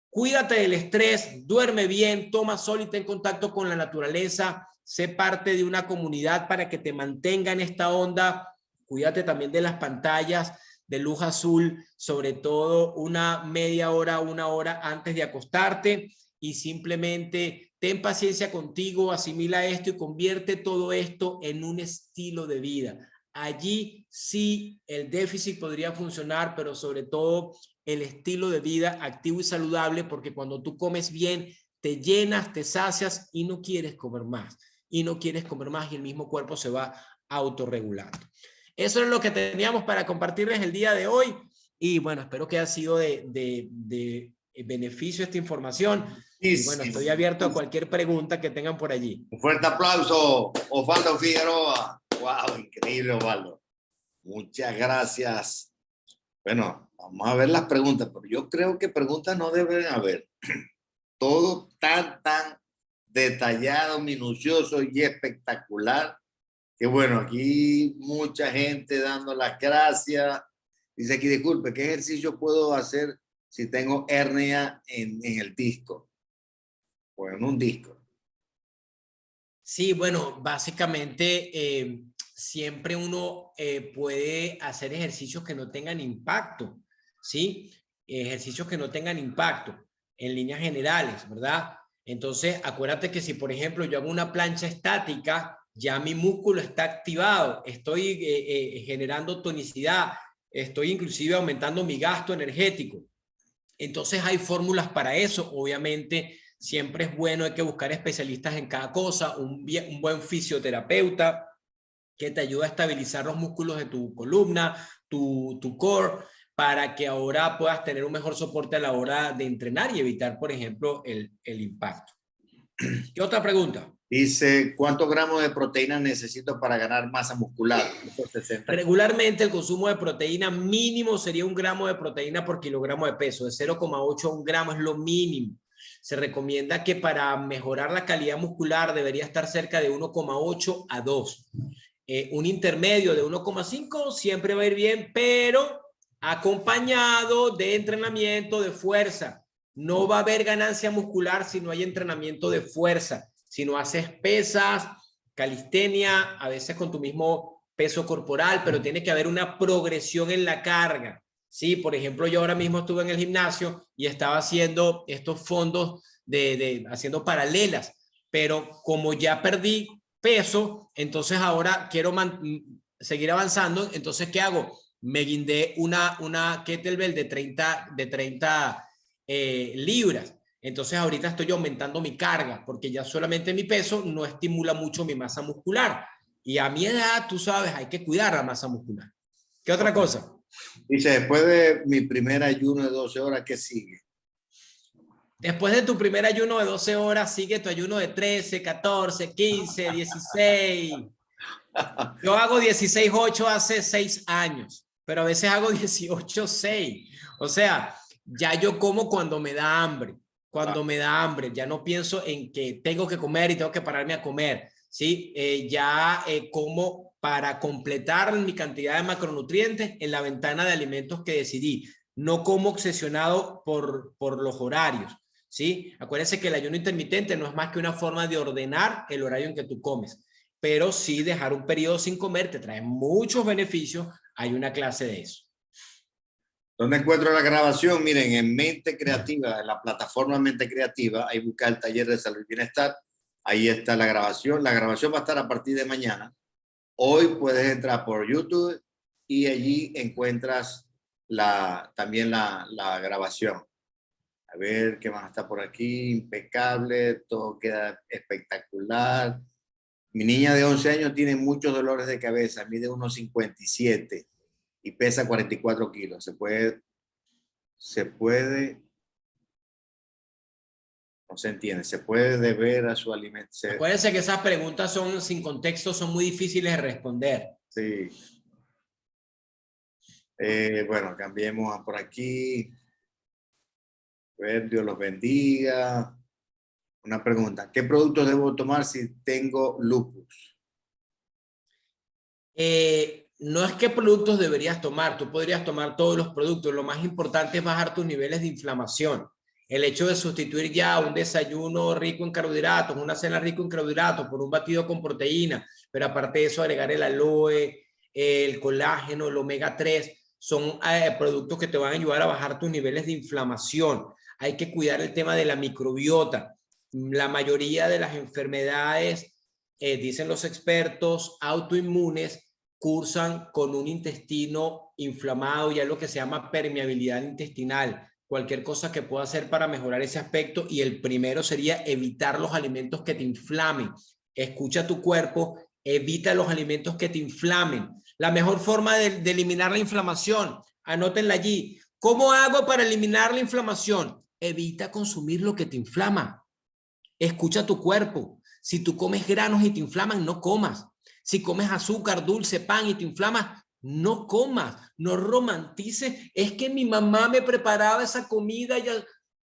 Cuídate del estrés, duerme bien, toma sol y ten contacto con la naturaleza. Sé parte de una comunidad para que te mantenga en esta onda. Cuídate también de las pantallas de luz azul, sobre todo una media hora, 1 hora antes de acostarte, y simplemente ten paciencia contigo, asimila esto y convierte todo esto en un estilo de vida. Allí sí el déficit podría funcionar, pero sobre todo el estilo de vida activo y saludable, porque cuando tú comes bien, te llenas, te sacias y no quieres comer más. Y no quieres comer más, y el mismo cuerpo se va autorregulando. Eso es lo que teníamos para compartirles el día de hoy. Y bueno, espero que haya sido de beneficio esta información. Y bueno, estoy abierto a cualquier pregunta que tengan por allí. Un fuerte aplauso, Osvaldo Figueroa. ¡Wow! Increíble, Osvaldo. Muchas gracias. Bueno, vamos a ver las preguntas, pero yo creo que preguntas no deben haber. Todo tan detallado, minucioso y espectacular, que bueno, aquí mucha gente dando las gracias. Dice aquí, disculpe, ¿qué ejercicio puedo hacer si tengo hernia en el disco? O en un disco. Sí, bueno, básicamente siempre uno puede hacer ejercicios que no tengan impacto, ¿sí? Ejercicios que no tengan impacto en líneas generales, ¿verdad? Entonces, acuérdate que si, por ejemplo, yo hago una plancha estática, ya mi músculo está activado, estoy generando tonicidad, estoy inclusive aumentando mi gasto energético. Entonces hay fórmulas para eso. Obviamente siempre es bueno, hay que buscar especialistas en cada cosa, un buen fisioterapeuta que te ayude a estabilizar los músculos de tu columna, tu core, para que ahora puedas tener un mejor soporte a la hora de entrenar y evitar, por ejemplo, el impacto. ¿Qué otra pregunta? Dice, ¿cuántos gramos de proteína necesito para ganar masa muscular? 160. Regularmente el consumo de proteína mínimo sería 1 gramo de proteína por kilogramo de peso. De 0,8 a 1 gramo es lo mínimo. Se recomienda que para mejorar la calidad muscular debería estar cerca de 1,8 a 2. Un intermedio de 1,5 siempre va a ir bien, pero acompañado de entrenamiento de fuerza. No va a haber ganancia muscular si no hay entrenamiento de fuerza. Si no haces pesas, calistenia, a veces con tu mismo peso corporal, pero tiene que haber una progresión en la carga. Sí, por ejemplo, yo ahora mismo estuve en el gimnasio y estaba haciendo estos fondos haciendo paralelas, pero como ya perdí peso, entonces ahora quiero seguir avanzando, entonces ¿qué hago? Me guindé una kettlebell de 30 libras. Entonces ahorita estoy aumentando mi carga porque ya solamente mi peso no estimula mucho mi masa muscular. Y a mi edad, tú sabes, hay que cuidar la masa muscular. ¿Qué otra cosa? Dice, después de mi primer ayuno de 12 horas, ¿qué sigue? Después de tu primer ayuno de 12 horas, sigue tu ayuno de 13, 14, 15, 16. Yo hago 16-8 hace 6 años, pero a veces hago 18-6. O sea, ya yo como cuando me da hambre. Cuando me da hambre, ya no pienso en que tengo que comer y tengo que pararme a comer. ¿Sí? Ya como para completar mi cantidad de macronutrientes en la ventana de alimentos que decidí. No como obsesionado por los horarios. ¿Sí? Acuérdense que el ayuno intermitente no es más que una forma de ordenar el horario en que tú comes, pero sí dejar un periodo sin comer te trae muchos beneficios. Hay una clase de eso. ¿Dónde encuentro la grabación? Miren, en Mente Creativa, en la plataforma Mente Creativa, ahí busca el taller de salud y bienestar. Ahí está la grabación. La grabación va a estar a partir de mañana. Hoy puedes entrar por YouTube y allí encuentras también la grabación. A ver qué más está por aquí. Impecable, todo queda espectacular. Mi niña de 11 años tiene muchos dolores de cabeza, mide 1,57 y pesa 44 kilos. No se entiende, se puede deber a su alimento. Acuérdense que esas preguntas son sin contexto, son muy difíciles de responder. Sí. Bueno, cambiemos por aquí. A ver, Dios los bendiga. Una pregunta, ¿qué productos debo tomar si tengo lupus? No es qué productos deberías tomar, tú podrías tomar todos los productos, lo más importante es bajar tus niveles de inflamación. El hecho de sustituir ya un desayuno rico en carbohidratos, una cena rica en carbohidratos por un batido con proteína, pero aparte de eso agregar el aloe, el colágeno, el omega 3, son productos que te van a ayudar a bajar tus niveles de inflamación. Hay que cuidar el tema de la microbiota. La mayoría de las enfermedades, dicen los expertos, autoinmunes, cursan con un intestino inflamado, ya lo que se llama permeabilidad intestinal. Cualquier cosa que pueda hacer para mejorar ese aspecto, y el primero sería evitar los alimentos que te inflamen. Escucha tu cuerpo, evita los alimentos que te inflamen. La mejor forma de eliminar la inflamación, anótenla allí. ¿Cómo hago para eliminar la inflamación? Evita consumir lo que te inflama. Escucha tu cuerpo. Si tú comes granos y te inflaman, no comas. Si comes azúcar, dulce, pan y te inflamas, no comas. No romantices. Es que mi mamá me preparaba esa comida. Ya...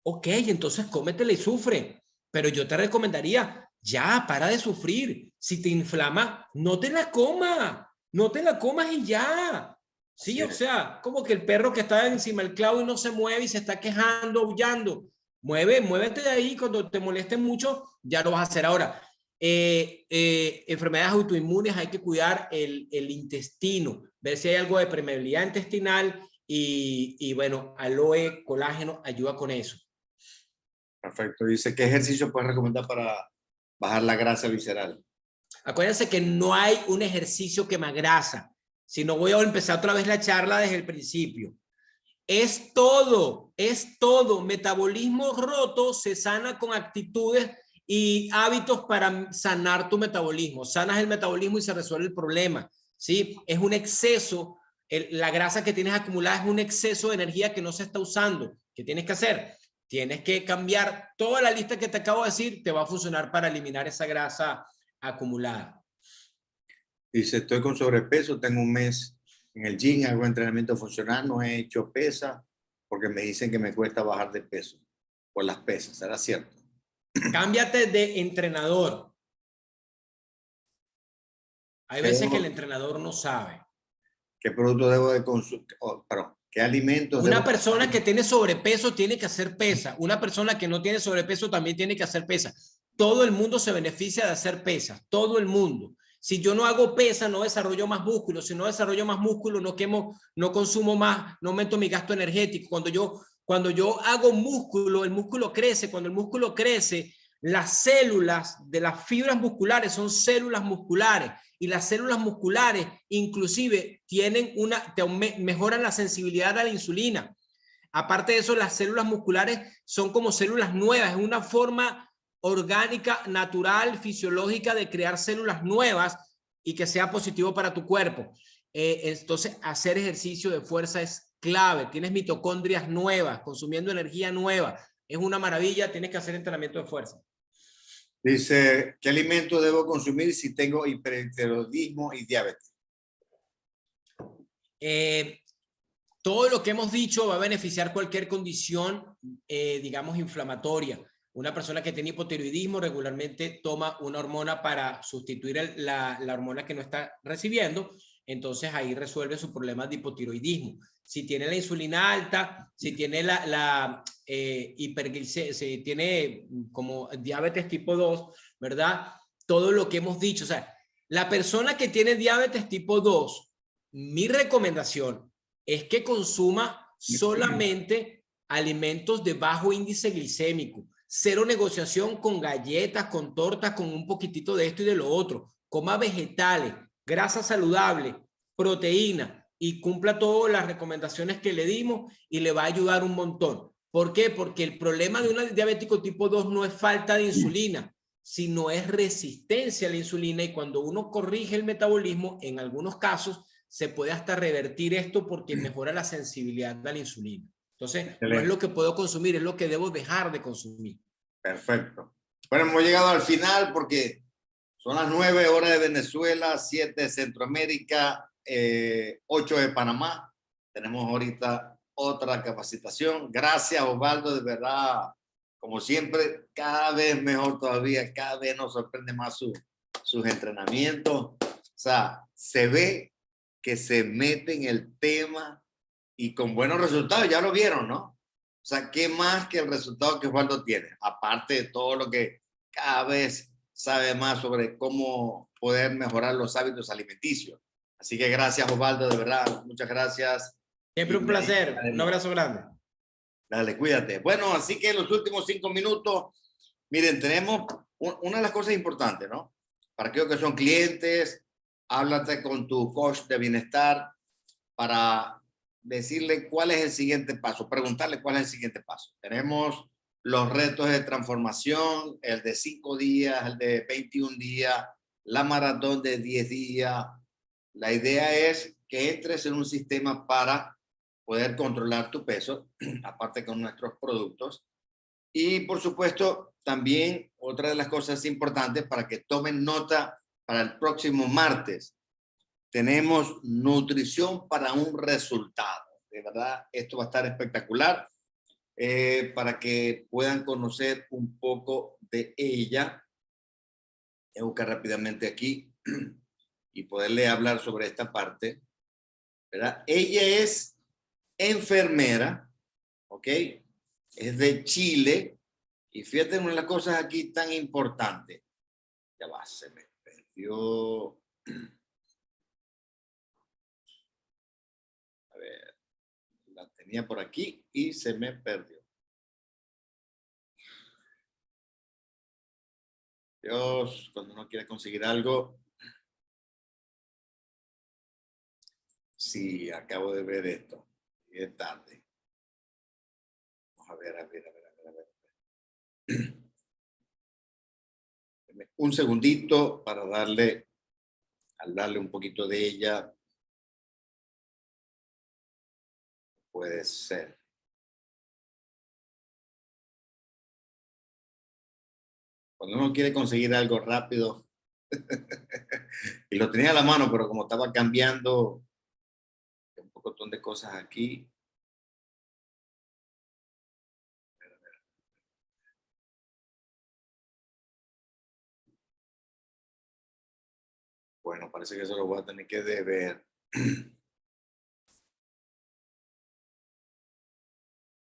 Ok, entonces cómetela y sufre. Pero yo te recomendaría, ya, para de sufrir. Si te inflama, no te la comas. No te la comas y ya. Sí, o sea, como que el perro que está encima del clavo y no se mueve y se está quejando, aullando. Muévete de ahí. Cuando te moleste mucho, ya lo vas a hacer. Ahora, enfermedades autoinmunes, hay que cuidar el intestino, ver si hay algo de permeabilidad intestinal y bueno, aloe, colágeno, ayuda con eso. Perfecto. Dice, ¿qué ejercicio puedes recomendar para bajar la grasa visceral? Acuérdense que no hay un ejercicio que me agrasa. Si no, voy a empezar otra vez la charla desde el principio. Es todo. Metabolismo roto se sana con actitudes y hábitos para sanar tu metabolismo. Sanas el metabolismo y se resuelve el problema. ¿Sí? Es un exceso. La grasa que tienes acumulada es un exceso de energía que no se está usando. ¿Qué tienes que hacer? Tienes que cambiar toda la lista que te acabo de decir, te va a funcionar para eliminar esa grasa acumulada. Dice, estoy con sobrepeso, tengo un mes en el gym, hago entrenamiento funcional, no he hecho pesa porque me dicen que me cuesta bajar de peso por las pesas. ¿Será cierto? Cámbiate de entrenador. Hay veces que el entrenador no sabe. ¿Qué producto debo de consumir? Oh, perdón, ¿qué alimentos Una debo persona que tiene sobrepeso tiene que hacer pesa. Una persona que no tiene sobrepeso también tiene que hacer pesa. Todo el mundo se beneficia de hacer pesas. Todo el mundo. Si yo no hago pesa, no desarrollo más músculo. Si no desarrollo más músculo, no quemo, no consumo más, no aumento mi gasto energético. Cuando yo hago músculo, el músculo crece. Cuando el músculo crece, las células de las fibras musculares son células musculares y las células musculares inclusive tienen mejoran la sensibilidad a la insulina. Aparte de eso, las células musculares son como células nuevas, es una forma orgánica, natural, fisiológica de crear células nuevas y que sea positivo para tu cuerpo. Entonces, hacer ejercicio de fuerza es clave. Tienes mitocondrias nuevas, consumiendo energía nueva. Es una maravilla, tienes que hacer entrenamiento de fuerza. Dice, ¿qué alimento debo consumir si tengo hipertiroidismo y diabetes? Todo lo que hemos dicho va a beneficiar cualquier condición, digamos, inflamatoria. Una persona que tiene hipotiroidismo regularmente toma una hormona para sustituir la hormona que no está recibiendo, entonces ahí resuelve su problema de hipotiroidismo. Si tiene la insulina alta, si tiene hiperglicemia, si tiene como diabetes tipo 2, ¿verdad? Todo lo que hemos dicho, o sea, la persona que tiene diabetes tipo 2, mi recomendación es que consuma solamente alimentos de bajo índice glicémico. Cero negociación con galletas, con tortas, con un poquitito de esto y de lo otro. Coma vegetales, grasa saludable, proteína y cumpla todas las recomendaciones que le dimos y le va a ayudar un montón. ¿Por qué? Porque el problema de un diabético tipo 2 no es falta de insulina, sino es resistencia a la insulina, y cuando uno corrige el metabolismo, en algunos casos se puede hasta revertir esto porque mejora la sensibilidad a la insulina. Entonces, Excelente. no es lo que puedo consumir, es lo que debo dejar de consumir. Perfecto. Bueno, hemos llegado al final porque son las 9 horas de Venezuela, 7 de Centroamérica, 8 de Panamá. Tenemos ahorita otra capacitación. Gracias, Osvaldo, de verdad. Como siempre, cada vez mejor todavía, cada vez nos sorprende más sus entrenamientos. O sea, se ve que se mete en el tema y con buenos resultados, ya lo vieron, ¿no? O sea, ¿qué más que el resultado que Osvaldo tiene? Aparte de todo lo que cada vez sabe más sobre cómo poder mejorar los hábitos alimenticios. Así que gracias, Osvaldo, de verdad, muchas gracias. Siempre un placer, un abrazo grande. Dale, cuídate. Bueno, así que en los últimos 5 minutos, miren, tenemos una de las cosas importantes, ¿no? Para aquellos que son clientes, háblate con tu coach de bienestar para decirle cuál es el siguiente paso, preguntarle cuál es el siguiente paso. Tenemos los retos de transformación, el de 5 días, el de 21 días, la maratón de 10 días. La idea es que entres en un sistema para poder controlar tu peso, aparte con nuestros productos. Y por supuesto, también otra de las cosas importantes para que tomen nota para el próximo martes. Tenemos nutrición para un resultado. De verdad, esto va a estar espectacular para que puedan conocer un poco de ella. Voy a buscar rápidamente aquí y poderle hablar sobre esta parte, ¿verdad? Ella es enfermera, ¿ok? Es de Chile. Y fíjate una de las cosas aquí tan importantes. Ya va, se me perdió. A ver, la tenía por aquí y se me perdió. Dios, cuando uno quiere conseguir algo. Sí, acabo de ver esto. Y es tarde. Vamos a ver, a ver, a ver, a ver, a ver. Un segundito para darle un poquito de ella. Puede ser. Cuando uno quiere conseguir algo rápido, y lo tenía a la mano, pero como estaba cambiando un montón de cosas aquí. Bueno, parece que eso lo voy a tener que deber.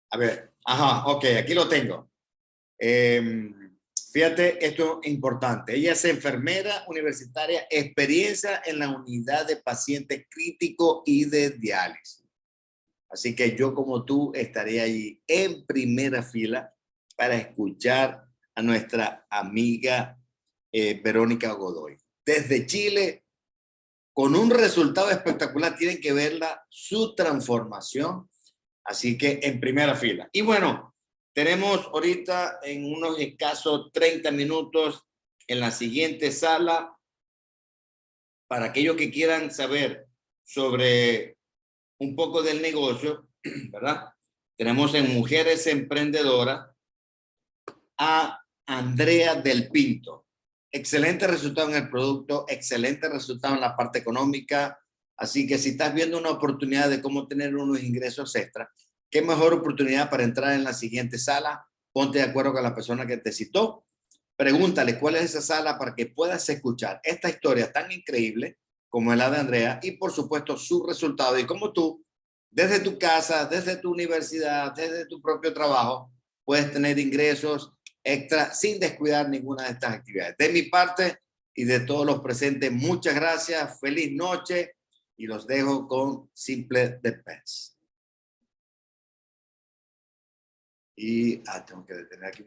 A ver, ajá, ok, aquí lo tengo. Fíjate, esto es importante. Ella es enfermera universitaria, experiencia en la unidad de paciente crítico y de diálisis. Así que yo como tú estaría allí en primera fila para escuchar a nuestra amiga Verónica Godoy. Desde Chile, con un resultado espectacular, tienen que verla, su transformación. Así que en primera fila. Y bueno, tenemos ahorita en unos escasos 30 minutos en la siguiente sala para aquellos que quieran saber sobre un poco del negocio, ¿verdad? Tenemos en Mujeres Emprendedoras a Andrea del Pinto. Excelente resultado en el producto, excelente resultado en la parte económica. Así que si estás viendo una oportunidad de cómo tener unos ingresos extra, qué mejor oportunidad para entrar en la siguiente sala. Ponte de acuerdo con la persona que te citó. Pregúntale cuál es esa sala para que puedas escuchar esta historia tan increíble como la de Andrea y por supuesto su resultado y cómo tú, desde tu casa, desde tu universidad, desde tu propio trabajo, puedes tener ingresos extra sin descuidar ninguna de estas actividades. De mi parte y de todos los presentes, muchas gracias, feliz noche y los dejo con Simple Defense. Y tengo que detener aquí.